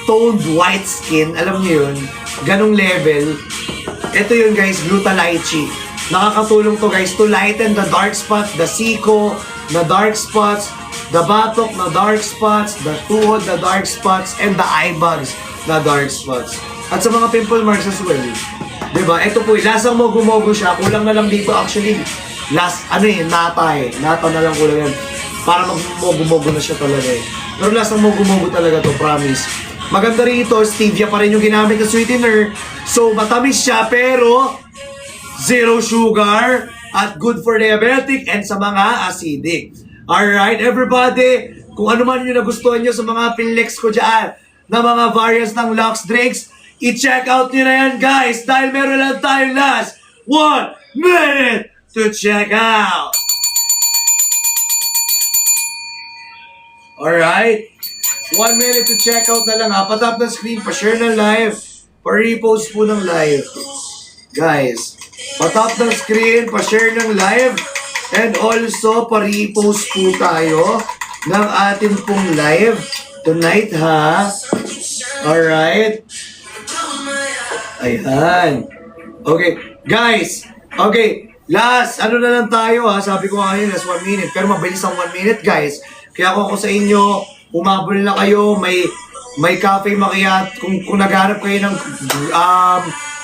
Speaker 1: toned white skin. Alam niyo yun? Ganong level. Ito yun guys, gluta lychee. Nakakatulong to guys to lighten the dark spots, the siko, the dark spots, the batok na dark spots, the tuhod na dark spots, and the eye bags na dark spots. At sa mga pimple marks as well. Diba? Ito po, lasang mogo-mogo siya. Kulang na lang dito actually. Nata eh. Nata na lang kulang yan. Para mag-mogo-mogo na siya talaga eh. Pero lasang mogo-mogo talaga to, promise. Maganda rito, stevia pa rin yung ginamit na sweetener. So, matamis siya pero zero sugar at good for diabetic and sa mga acidic. Alright, everybody, kung ano man yung nagustuhan nyo sa mga pinlex ko dyan na mga variants ng Lux drinks, i-check out nyo na yan guys dahil meron lang tayong last 1 minute to check out. Alright, 1 minute to check out na lang ha. Patap ng screen, pa-share ng live, pa-repost po ng live. Guys, patap ng screen, pa-share ng live, and also pa-repost po tayo ng ating pong live tonight ha. Alright. Ayan. Okay, guys. Okay, last, ano na lang tayo ha. Sabi ko nga last 1 minute. Pero mabilis ang 1 minute, guys. Kaya kung ako sa inyo, umabol na kayo, may cafe macchiato, kung naghanap kayo ng,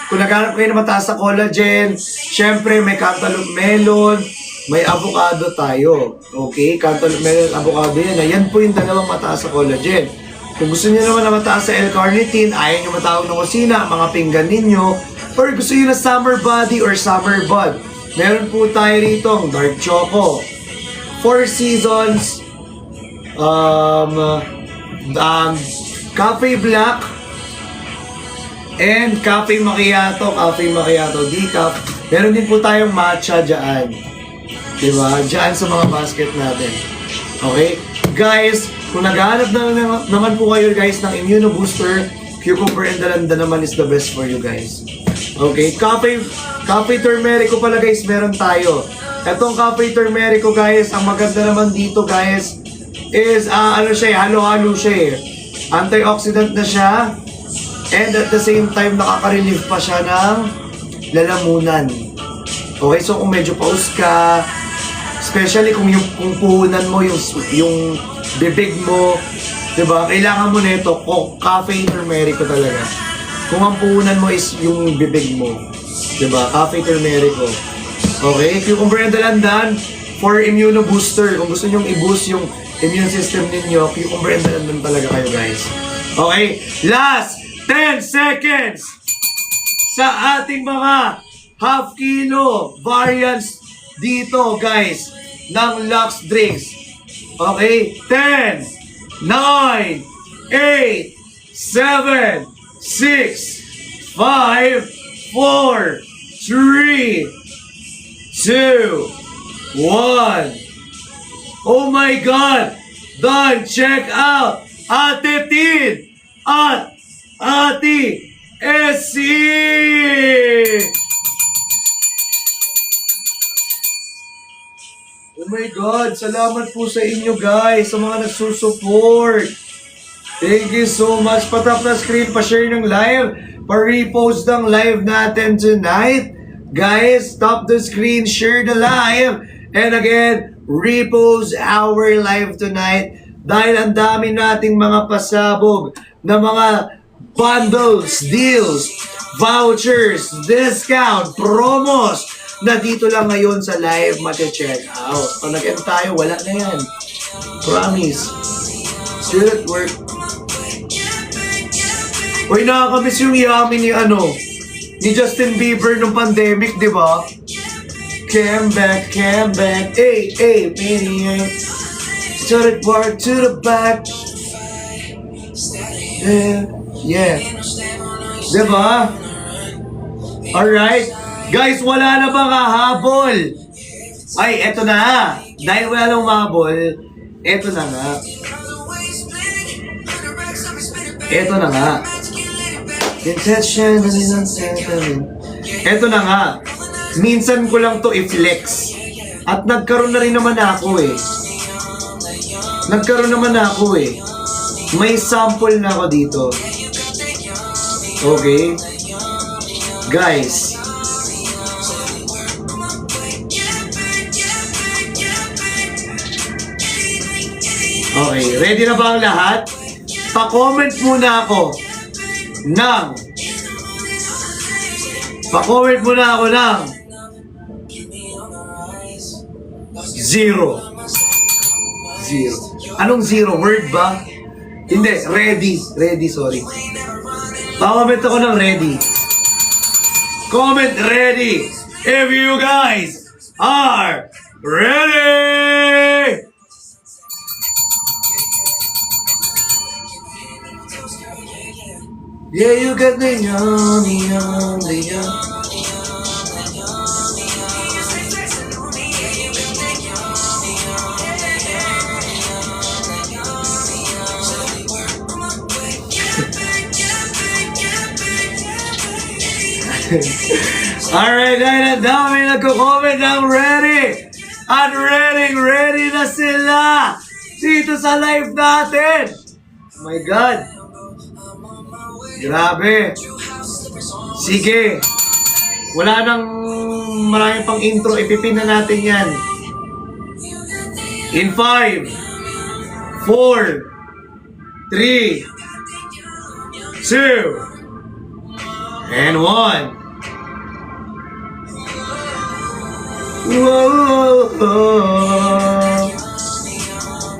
Speaker 1: kung naghanap kayo ng mataas na collagen, syempre may cantaloupe melon, may avocado tayo. Okay, cantaloupe melon, avocado yan. Ayan po yung dalawang mataas na collagen. Kung gusto niyo naman na mataas sa L-carnitine, ayaw niyo matawag ng kusina, mga pinggan ninyo, or gusto niyo na summer body or summer bud, meron po tayo rito ang dark choco, 4 seasons, cafe black, and cafe macchiato, decaf. Meron din po tayong matcha dyan. Diba? Dyan sa mga basket natin. Okay? Guys, kung naghahanap naman po kayo guys ng Immuno Booster, Cucumber and Dalanda naman is the best for you guys. Okay? Cafe Turmerico pala guys, meron tayo. Etong Cafe Turmerico guys, ang maganda naman dito guys, is halo-halo siya eh. Antioxidant na siya. And at the same time, nakaka-relieve pa siya ng lalamunan. Okay, so kung medyo paus ka, especially kung puhunan mo yung bibig mo, diba? Kailangan mo nito, cafe turmeric ko talaga. Kung ang puhunan mo is yung bibig mo, diba? Cafe turmeric ko. Okay, cucumber and dalandan for immunobooster. Kung gusto nyo i-boost yung immune system ninyo, cucumber and dalandan talaga kayo, guys. Okay, last 10 seconds sa ating mga half kilo variants dito, guys, ng Lux Drinks. Okay? 10, 9, 8, 7, 6, 5, 4, 3, 2, 1. Oh my God! Done! Check out! Ate Tin at Ate Essie! Oh my God, salamat po sa inyo, guys, sa mga nagsusupport. Thank you so much. Patap na screen, pa-share ng live, pa-repost ng live natin tonight. Guys, tap the screen, share the live, and again, repost our live tonight dahil ang dami nating mga pasabog na mga bundles, deals, vouchers, discount, promos na dito lang ngayon sa live mati-check out. Pag nag-end tayo, wala na yan. Promise. Still at work. Uy, nakakamiss yung yummy ni Justin Bieber nung pandemic, di ba? Came back, ay, penny, to the bar, to the back. Yeah. Di ba? Alright. Guys, wala na bang hahabol? Ay, eto na. Dahil wala nang mahabol, eto na nga. Eto na nga. Intention, eto na nga. Minsan ko lang to i-flex. At nagkaroon na rin naman ako eh. May sample na ako dito. Okay? Guys. Okay, ready na ba ang lahat? Pa-comment muna ako ng 0. Anong 0? Word ba? Hindi, ready, sorry. Pa-comment ako ng ready. Comment ready if you guys are ready! Yeah, you got the yummy. Alright, dahil ang dami nagko-comment ng ready. At ready na sila dito sa live natin. Oh my God. Grabe. Sige. Wala nang maraming pang intro. Ipipin na natin yan. In 5, 4, 3, 2, and 1. Whoa.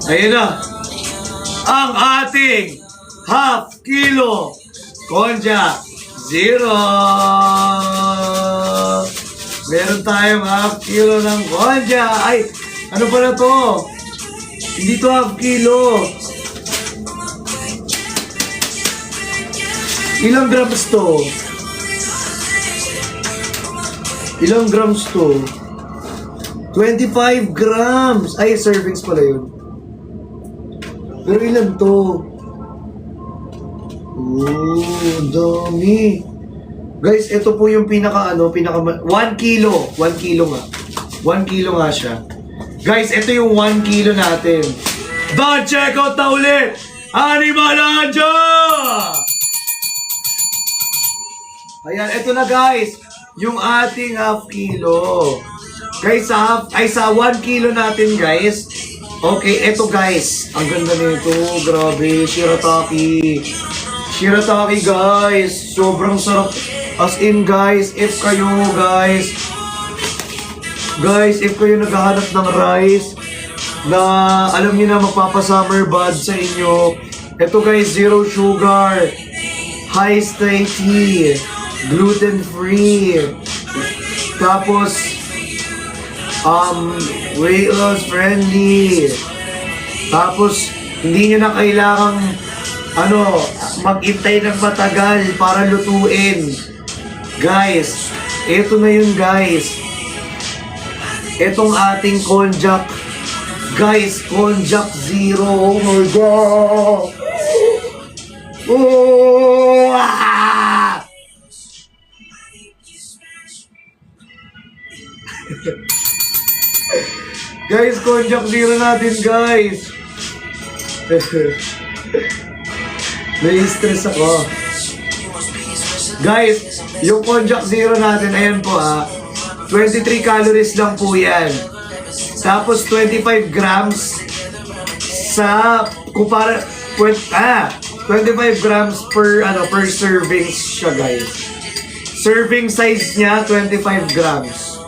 Speaker 1: Ayun na. Ang ating half kilo Konjac 0. Meron tayong half kilo ng Konjac. Ay, ano pala to? Hindi to half kilo. Ilang grams to? Ilang grams to? 25 grams. Ay, servings pala yun. Pero ilan to? Oh, dami. Guys, ito po yung pinaka 1 kilo. 1 kilo nga. 1 kilo nga siya. Guys, ito yung 1 kilo natin. Don't check out na ulit! Animalandia! Ayan, ito na guys. Yung ating half kilo. Guys, sa 1 kilo natin guys. Okay, ito guys. Ang ganda nito. Grabe, shirataki. Shirataki guys. Sobrang sarap. As in guys, if kayo guys, if kayo naghahanap ng rice na alam niyo na magpapa-summer bod sa inyo, ito guys, zero sugar, high tea, gluten-free, tapos weight loss friendly. Tapos, hindi nyo na kailangang mag-intay ng matagal para lutuin. Guys, eto na yun guys. Etong ating konjac. Guys, konjac zero. Oh my God! Oh! Ah! Guys, konjac zero natin, guys. Nai-stress ako. Guys, yung konjac zero natin, ayan po 23 calories lang po yan. Tapos 25 grams sa kumpara 25 grams per serving siya, guys. Serving size niya 25 grams.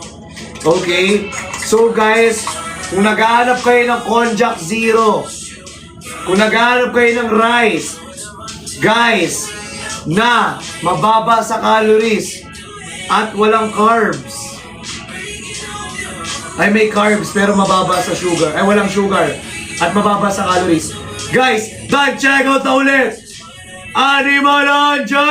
Speaker 1: Okay? So guys, kung naghahanap kayo ng konjac zero, kung naghahanap kayo ng rice, guys, na mababa sa calories at walang carbs, ay may carbs pero mababa sa sugar, ay walang sugar at mababa sa calories, guys, check out na ulit Animalanja!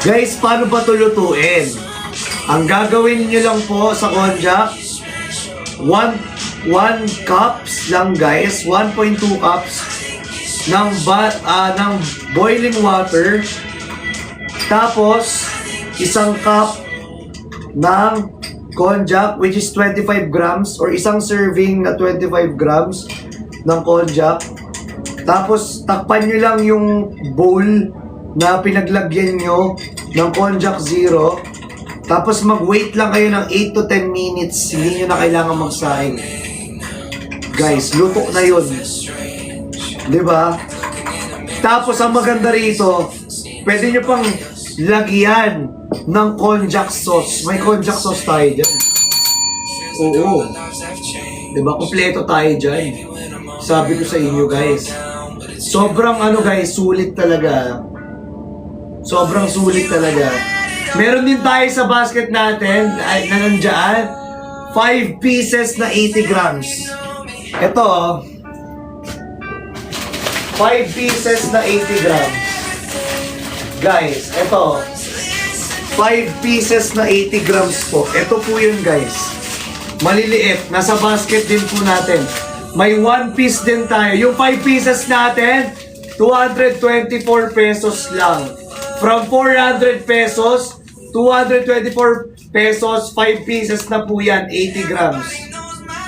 Speaker 1: Guys, paano ba ito lutuin? Ang gagawin nyo lang po sa konjac, 1 cups lang guys, 1.2 cups ng boiling water, tapos isang cup ng konjac which is 25 grams or isang serving na 25 grams ng konjac. Tapos takpan nyo lang yung bowl na pinaglagyan nyo ng konjac zero. Tapos mag-wait lang kayo ng 8 to 10 minutes. Hindi nyo na kailangan magsaing. Guys, luto na yun. Diba? Tapos ang maganda rito, pwede nyo pang lagyan ng konjac sauce. May konjac sauce tayo dyan. Oo. Diba? Kompleto tayo dyan. Sabi ko sa inyo guys. Sobrang guys, sulit talaga. Sobrang sulit talaga. Meron din tayo sa basket natin na nandiyan, 5 pieces na 80 grams. Ito, 5 pieces na 80 grams. Guys, ito, 5 pieces na 80 grams po. Ito po yun guys. Maliliit. Nasa basket din po natin. May 1 piece din tayo. Yung 5 pieces natin, 224 pesos lang. From 400 pesos, 224 pesos, 5 pieces na po yan, 80 grams.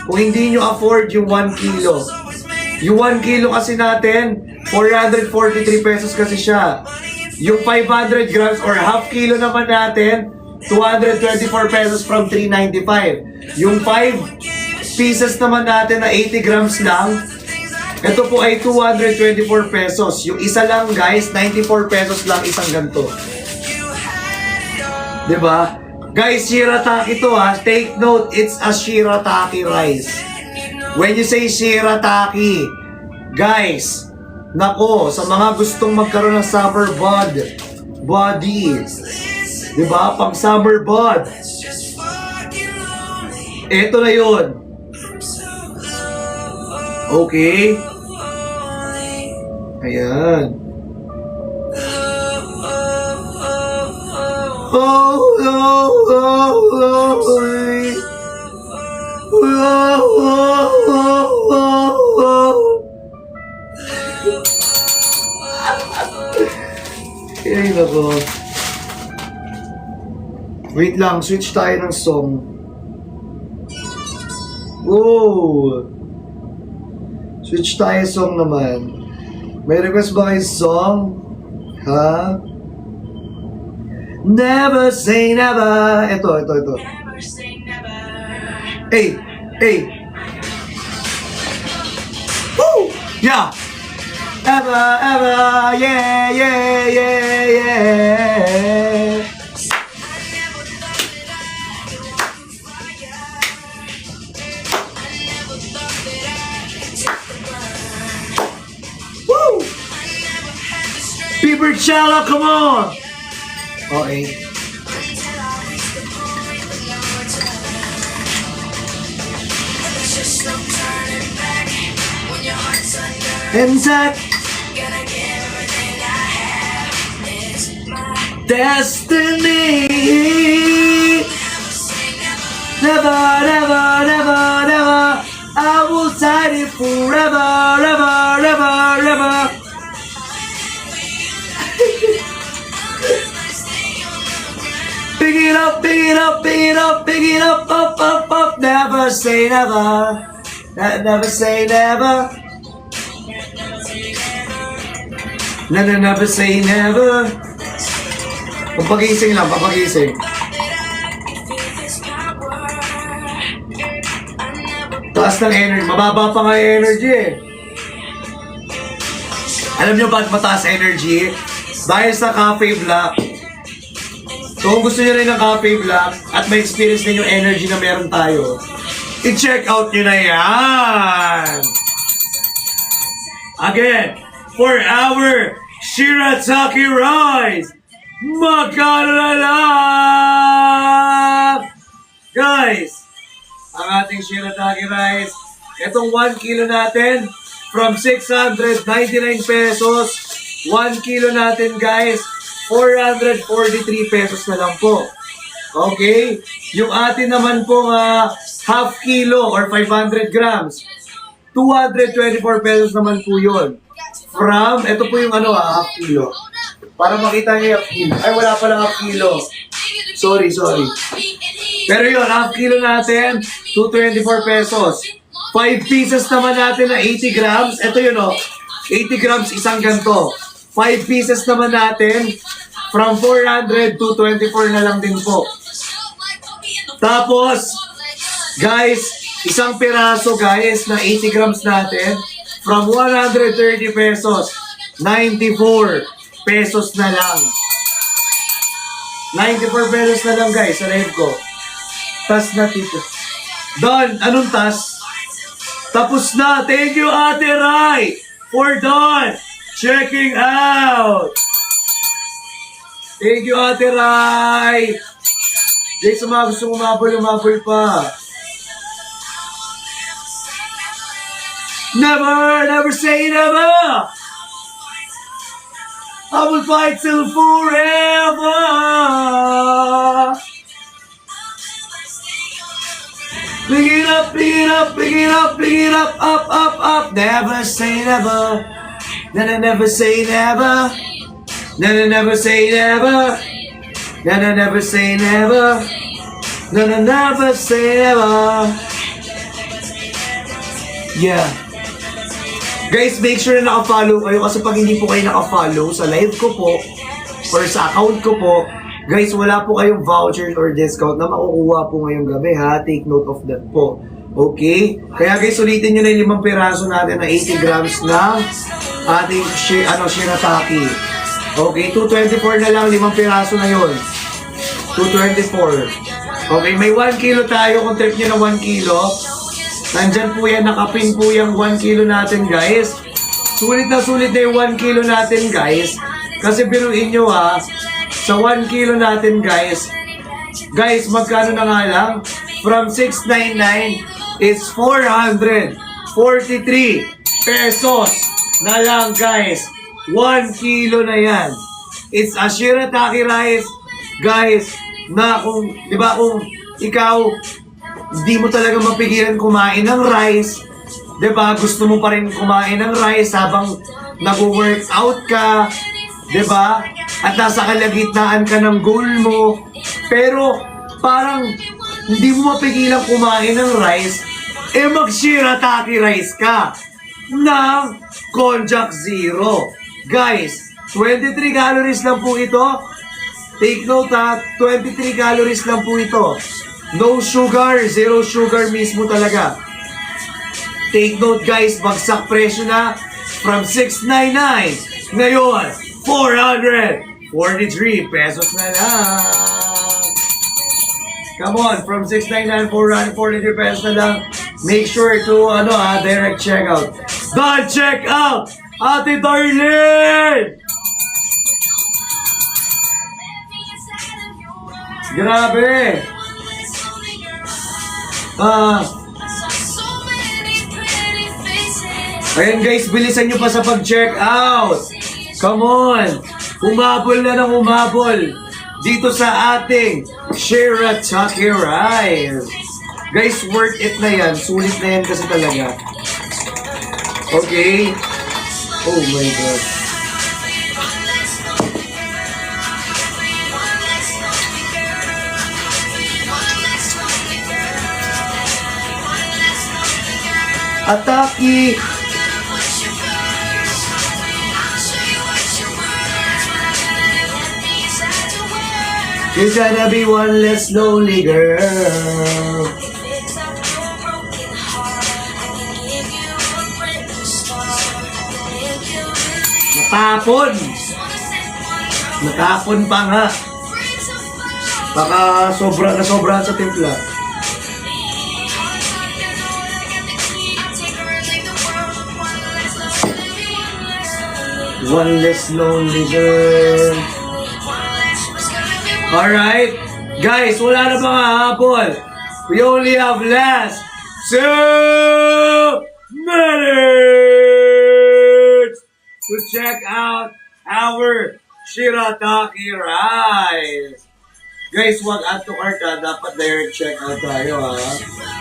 Speaker 1: Kung hindi nyo afford yung 1 kilo. Yung 1 kilo kasi natin, 443 pesos kasi siya. Yung 500 grams or half kilo naman natin, 224 pesos from 395. Yung 5 pieces naman natin na 80 grams lang, ito po ay 224 pesos. Yung isa lang guys, 94 pesos lang isang ganito. Diba? Guys, shirataki to Take note, it's a shirataki rice. When you say shirataki, guys, nako, sa mga gustong magkaroon ng summer body, diba? Pang summer bod. Ito na yun. Okay? Ayan. Ay, nako. Wait lang, switch tayo ng song. Oh! Switch tayo song naman. May request ba kayo song? Ha? Never say never. Ito.
Speaker 2: Never say never.
Speaker 1: Hey! Woo! Yeah! Ever, yeah.
Speaker 2: I never thought that I could walk through fire. I never thought that I could take the burn.
Speaker 1: Woo!
Speaker 2: I never had the strength
Speaker 1: Bieber Chala, come on! Okay.
Speaker 2: until I reached the point with no return. There's just no turning back when your heart's under.
Speaker 1: And that
Speaker 2: Gonna give everything I have. It's my
Speaker 1: destiny.
Speaker 2: never say never.
Speaker 1: Never. I will fight it forever, ever. Pick it up, up. Never say never. Never say never. Never say never. Papagising lang.
Speaker 2: That I could feel this power. I never
Speaker 1: Taas ng energy. Mababa pa nga yung energy eh. Alam nyo ba't mataas energy? Dahil sa Cafe Black. So kung gusto nyo rin ng Cafe Black at may experience din yung energy na meron tayo, i-check out nyo na yan! Again, for our Shirataki Rice! Magkano na lang! Guys, ang ating Shirataki Rice, itong 1 kilo natin, from 699 pesos, 1 kilo natin guys, 443 pesos na lang po. Okay? Yung atin naman pong half kilo or 500 grams, 224 pesos naman po yun. From, ito po yung half kilo. Para makita niyo yung half kilo. Ay, wala palang half kilo. Sorry. Pero yun, half kilo natin, 224 pesos. 5 pieces naman natin na 80 grams. Ito yun 80 grams isang ganto. 5 pieces naman natin, from 400 to 24 na lang din po. Tapos, guys, isang piraso guys na 80 grams natin, from 130 pesos, 94 pesos na lang. 94 pesos na lang guys sa live ko. Tas na tito. Don, anong tas? Tapos na. Thank you Ate Rai for Don checking out. Thank you Ate Rai. Guys, sa mga gusto umabol pa. Never say never. I will fight till forever. Pick it up, up. Never say never. Never say never. Never say never. Never say never. Never say never. Yeah. Guys, make sure na naka-follow kayo kasi pag hindi po kayo naka-follow sa live ko po or sa account ko po, guys, wala po kayong voucher or discount na makukuha po ngayong gabi ha. Take note of that po. Okay? Kaya guys, ulitin nyo na yung 5 piraso natin na 80 grams ng ating shirataki. Okay, 224 na lang, 5 piraso na yun. 224. Okay, may 1 kilo tayo. Kung trip nyo na 1 kilo, nandyan po yan, nakapin po yung 1 kilo natin guys. Sulit na yung 1 kilo natin guys. Kasi biruin nyo sa 1 kilo natin guys, magkano na nga lang? From 699 is 443 pesos na lang guys. 1 kilo na yan. It's a shirataki rice guys, na kung, di ba, kung ikaw hindi mo talaga mapigilan kumain ng rice, diba? Gusto mo pa rin kumain ng rice habang nag-workout ka, Diba? At nasa kalagitnaan ka ng goal mo. Pero parang hindi mo mapigilan kumain ng rice, mag-shirataki rice ka ng Konjac Zero. Guys, 23 calories lang po ito. Take note ha, 23 calories lang po ito. No sugar, zero sugar mismo talaga. Take note guys, bagsak presyo na from 699. Ngayon, 443 pesos na lang. Come on, from 699, 443 pesos na lang. Make sure to, direct checkout. Done checkout! Ate Darlene! Grabe! Ayan guys, bilisan nyo pa sa pag-check out. Come on! Humabol na ng humabol dito sa ating Shirataki Rice. Guys, worth it na yan. Sulit na yan kasi talaga. Okay? Oh my God. Ataki! You're gonna be one less lonely girl. Natapon! Natapon pa nga. Baka sobra sa timpla. One less lonely girl. Alright? Guys, wala na mga hapon. We only have last 2 minutes to check out our Shirataki Rice. Guys, wag add to cart ha. Dapat direct check out tayo ha.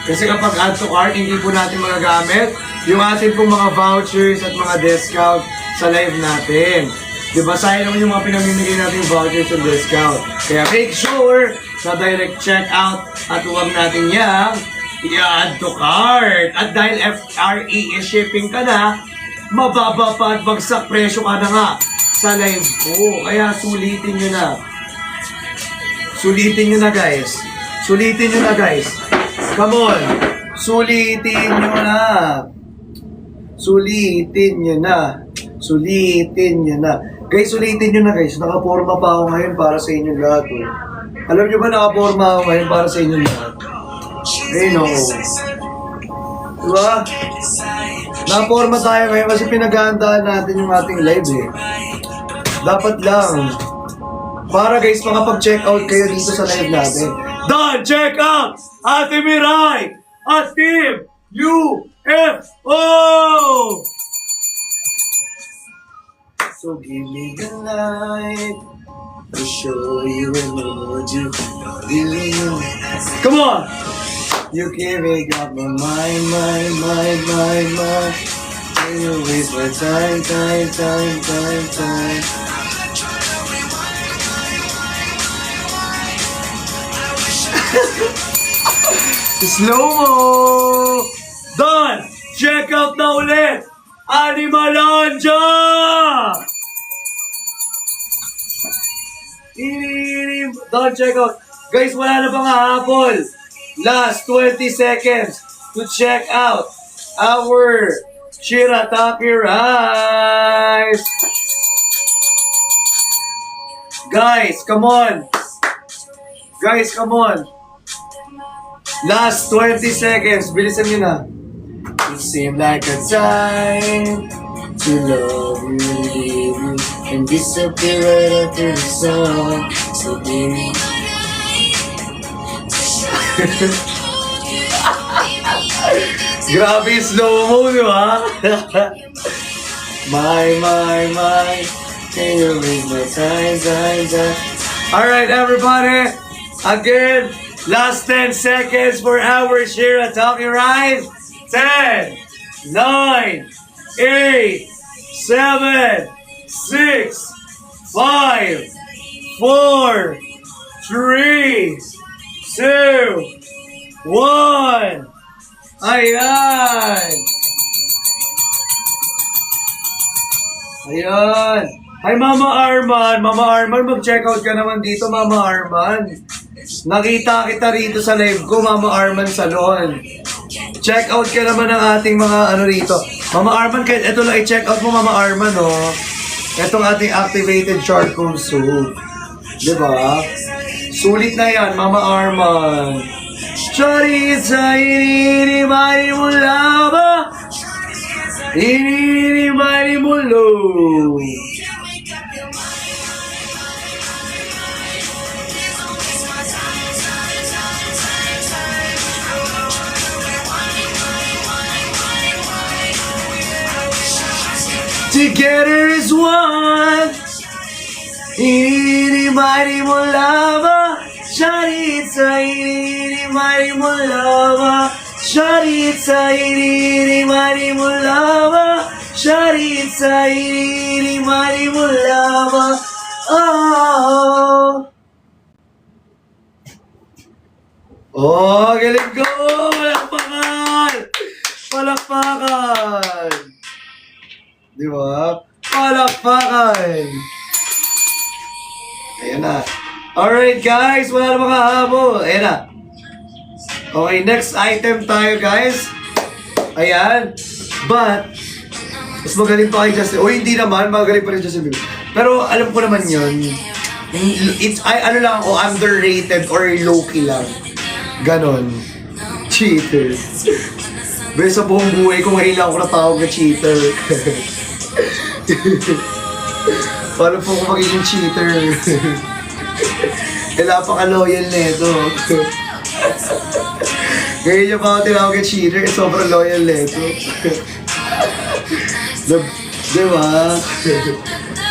Speaker 1: Kasi kapag add to cart, hindi po natin magagamit yung ating pong mga vouchers at mga discount sa live natin. Diba, sayang naman yung mga pinamimigay natin yung vouchers and discount. Kaya make sure na direct check out at huwag natin yung i-add to cart. At dahil FRE shipping ka na, mababa pa at bagsak presyo ka na nga sa live ko. Kaya sulitin nyo na. Sulitin nyo na guys. Sulitin nyo na guys. Come on. Sulitin nyo na. Sulitin nyo na. Sulitin nyo na. Guys, sulitin nyo na guys. Nakaporma pa ako ngayon para sa inyo lahat. Oh. Alam nyo ba nakaporma ako ngayon para sa inyo lahat? Eh no. Diba? Nakaporma tayo ngayon kasi pinaghahandaan natin yung ating live eh. Dapat lang. Para guys, makapag-check out kayo dito sa live natin. Done! Check out! Ate Miray! At Team UFO! So give me the light to show you what you feel. Come on! You can't make up my mind. And you waste my time. Slow-mo! Done! Check out na ulit! Animalanja! Done, check out. Guys, wala na pang hapon. Last 20 seconds to check out our Shirataki Rice. Guys, come on. Guys, come on. Last 20 seconds. Bilisan nyo na. It seemed like a time to love you, leave you, and disappear right after the song. So give me grabe slow-mo, di ba? my, can you read my time. Alright, everybody. Again, last 10 seconds for our Shirataki Rice. 10, 9, 8, 7, 6, 5, 4, 3, 2, 1. Ayan! Ayan! Hi, Mama Arman! Mama Arman, mag-check out ka naman dito, Mama Arman. Nakita kita rito sa live ko, Mama Arman Salon. Check out ka naman ng ating mga ano rito. Mama Arman, kahit ito lang i-check out mo, Mama Arman, oh. Itong ating activated charcoal soup. Diba? Sulit na yan, Mama Arman. Shawty, it's a inini-mani mo lava. Inini-mani mo low. Together is one. Inini-mani mo lava. Shawty, it's a inini-mani mo lava. Shawty, it's a inini-mani mo lava. Shawty, it's a inini-mani mo lava. Oh. Oh, galing ko! Palakpakan! Palakpakan! Di ba? Palakpakan! Ayan na. Alright guys, wala na makahabol. Ayan na. Okay, next item tayo guys. Ayan. But, mas magaling pa kay Justin. O hindi naman, magaling pa rin Justin Bieber. Pero alam ko naman yun. Ano lang ako, underrated or low-key lang. Ganon. Cheater. Pero sa buong buhay ko, ngayon lang ako natawag na cheater. Paano po ako magiging cheater? Napaka-loyal na ito. Ngayon niya pa ako tinawag na cheater, sobrang loyal na ito. Diba?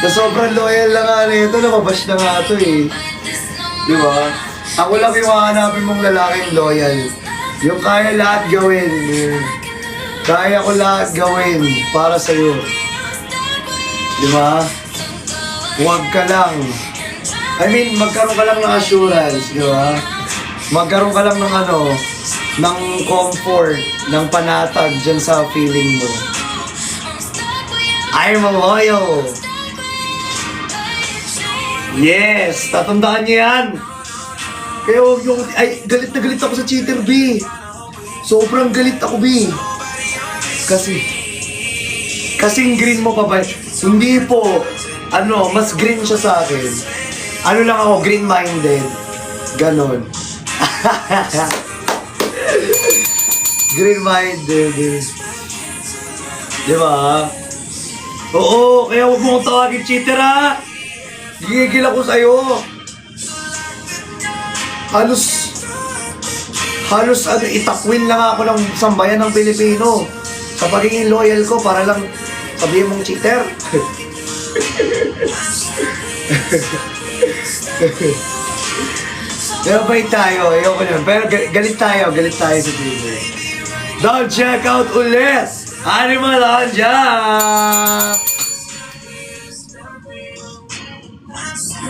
Speaker 1: Na sobrang loyal na nga na ito, nababash na nga ito eh. Diba? Ako lang yung hahanapin mong lalaking loyal. Yung kaya lahat gawin. Kaya ko lahat gawin para sa'yo. Diba? Huwag ka lang. I mean, magkaroon ka lang ng assurance, diba? Magkaroon ka lang ng ng comfort, ng panatag dyan sa feeling mo. I'm loyal. Yes, tatandaan niyo yan. Kaya huwag yung, galit na galit ako sa cheater, B. Sobrang galit ako, B. Kasing green mo pa ba? Hindi po, mas green siya sa akin. Ano lang ako, green-minded. Ganon. Green-minded. Di ba? Oo, kaya huwag mo kong tawagin cheater, ha? Gigigil ako sa'yo. Halos itakwil lang ako ng sambayan ng Pilipino sa pagiging loyal ko para lang sabihin mong cheater. Pero bait tayo, ayoko nun. Pero galit tayo sa Twitter. Don't check out ulit! Animal Anja!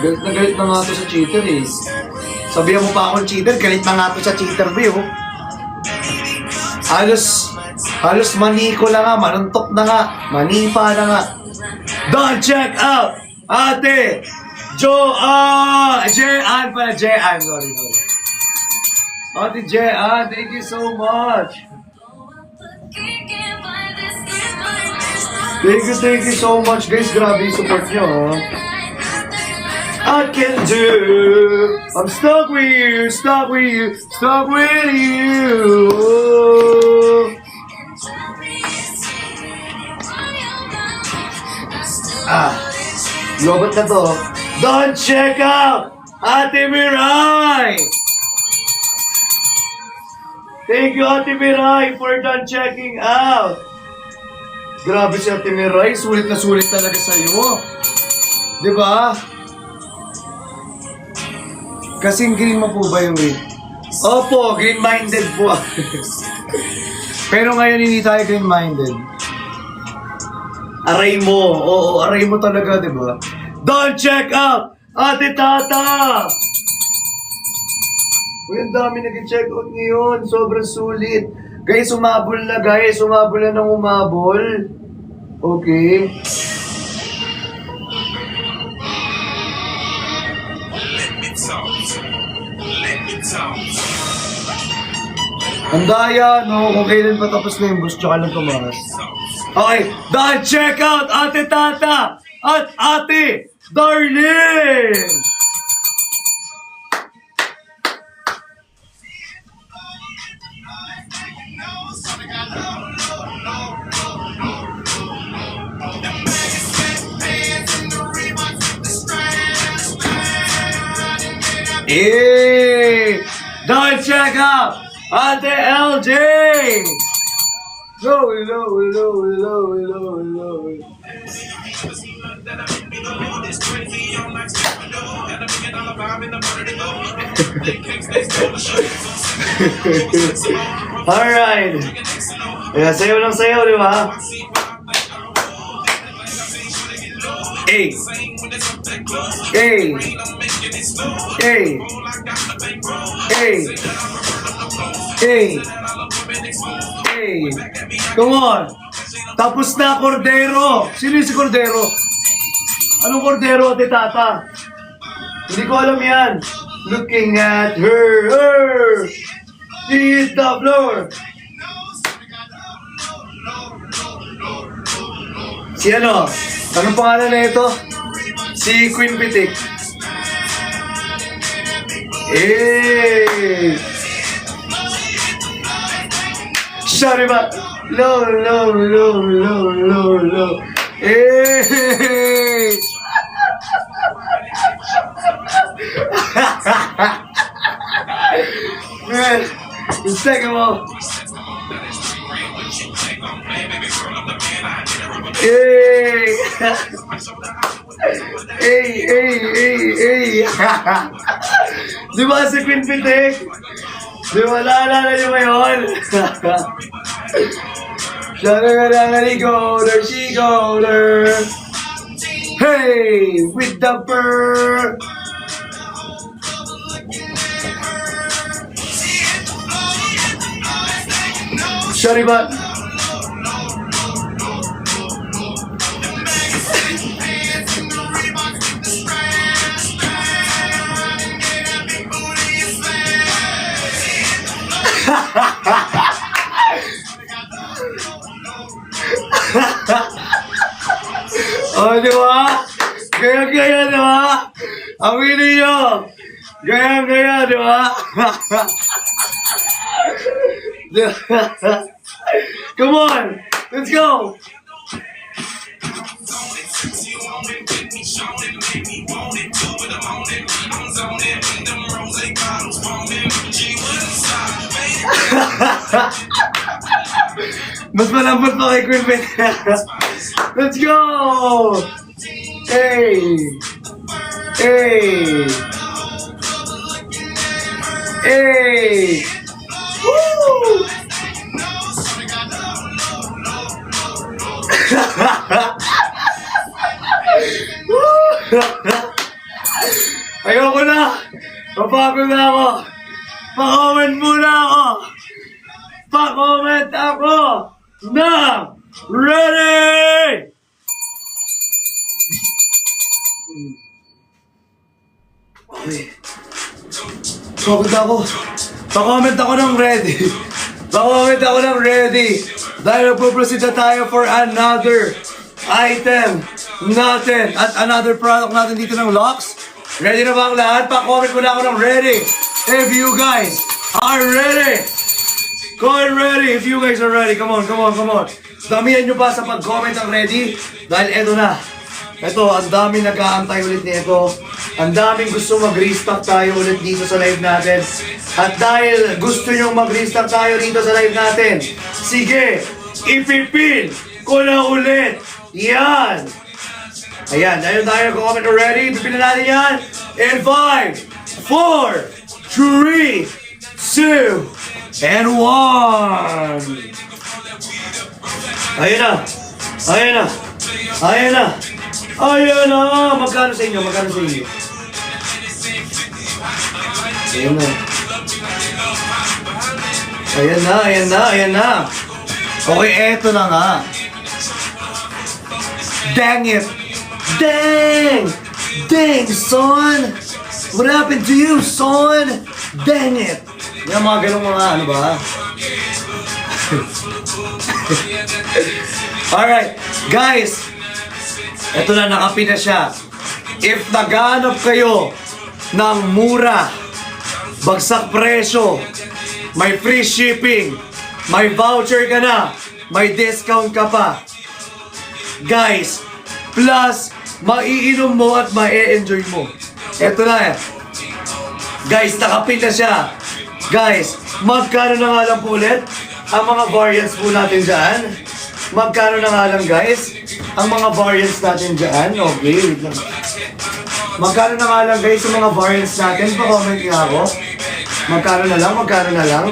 Speaker 1: Galit na nga to sa cheater eh. Sabihan mo pa akong cheater, galit na nga to sa cheater ba yun? Halos maniko na nga, manuntok na nga, manipa na nga. Don't check out! Ate! Jean pala, Jean, sorry. Ate Jean, thank you so much. Thank you so much guys, grabe yung support nyo, ha? I can do. I'm stuck with you. Lobot na to. Don't check out Ate Mirai. Thank you Ate Mirai for done checking out. Grabe si Ate Mirai, sulit na sulit talaga sa'yo. Diba? Kasing green mo po ba yung green? Opo, green-minded po. Pero ngayon hindi tayo green-minded. Aray mo. Oo, aray mo talaga, di ba? Don't check out! Ate Tata! Uy, ang dami nag-check out ngayon. Sobrang sulit. Guys, umabol na guys. Umabol na ng umabol. Okay. Ang daya, no? Kung kailan pa tapos na yung bus, tsaka lang tumakas. Okay, dahil check out Ate Tata at Ate Darlene! Hey! Don't check out Ate LJ! Hello, hello, hello, hello, hello, hello. Alright. Kaya sayo ng sayo, di ba? Hey! Hey! Hey! Hey! Hey! Hey! Come on! Tapos na, Cordero! Sino yung si Cordero? Anong Cordero, Ate Tata? Hindi ko alam yan. Looking at her! She is the floor! Si ano? Anong pangalan na ito? Si Queen Pitik. Hey! Sorry ba? Low, low, low, low, low, low. Hey! Man, yung second mo. Hey! Hey, hey, hey, hey! Di ba si Queen Pitik? Di ba naalala niyo ba yun? Go there, she go there. Hey, with the bird. Sorry ba? Oh, di ba? Gaya-gaya, di ba? Aminin nyo! Gaya-gaya, di ba? Come on! Let's go! Mas malambot pa kay Queen Ben. Let's go! Hey! Hey! Hey! Woo! Ayoko na! Papagod na ako! Pa-comment muna ako! Pa-comment ako! Na! Ready! Okay. Pagod ako. Pa-comment ako ng ready. Pa-comment ako ng ready. Dahil magpuproceed na tayo for another item natin at another product natin dito ng Lux. Ready na ba ang lahat? Pa-comment ko na ako ng ready. If you guys are ready. Comment ready if you guys are ready. Come on, come on, come on. Damihan nyo pa sa pag-comment ang ready. Dahil eto na. Eto, ang daming nag-aantay ulit nito. Ang daming gusto mag-restock tayo ulit dito sa live natin. At dahil gusto nyo mag-restock tayo dito sa live natin, sige, ipipin ko na ulit. Yan. Ayan, dahil tayo comment already, pipin na natin yan. In 5, 4, 3, 2, and 1. Ayan na. Ayan na. Ayan na. Ayan na! Magkano sa inyo? Magkano sa inyo? Ayan na. Ayan na, ayan na, ayan na. Okay, eto na nga. Dang it! Dang! Dang, son! What happened to you, son? Dang it! Yung mga ganong mga ano ba? Alright, guys. Ito na, nakapin na siya. If naghahanap kayo ng mura, bagsak presyo, may free shipping, may voucher ka na, may discount ka pa. Guys, plus, maiinom mo at ma-enjoy mo. Ito na eh. Guys, nakapin na siya. Guys, magkano na nga lang po ulit ang mga variants po natin dyan? Magkano na nga lang, guys? Ang mga variants natin dyan? Okay, wait lang. Magkano na nga lang, guys, ang mga variants natin? Pa-comment nga ako. Magkano na lang? Magkano na lang?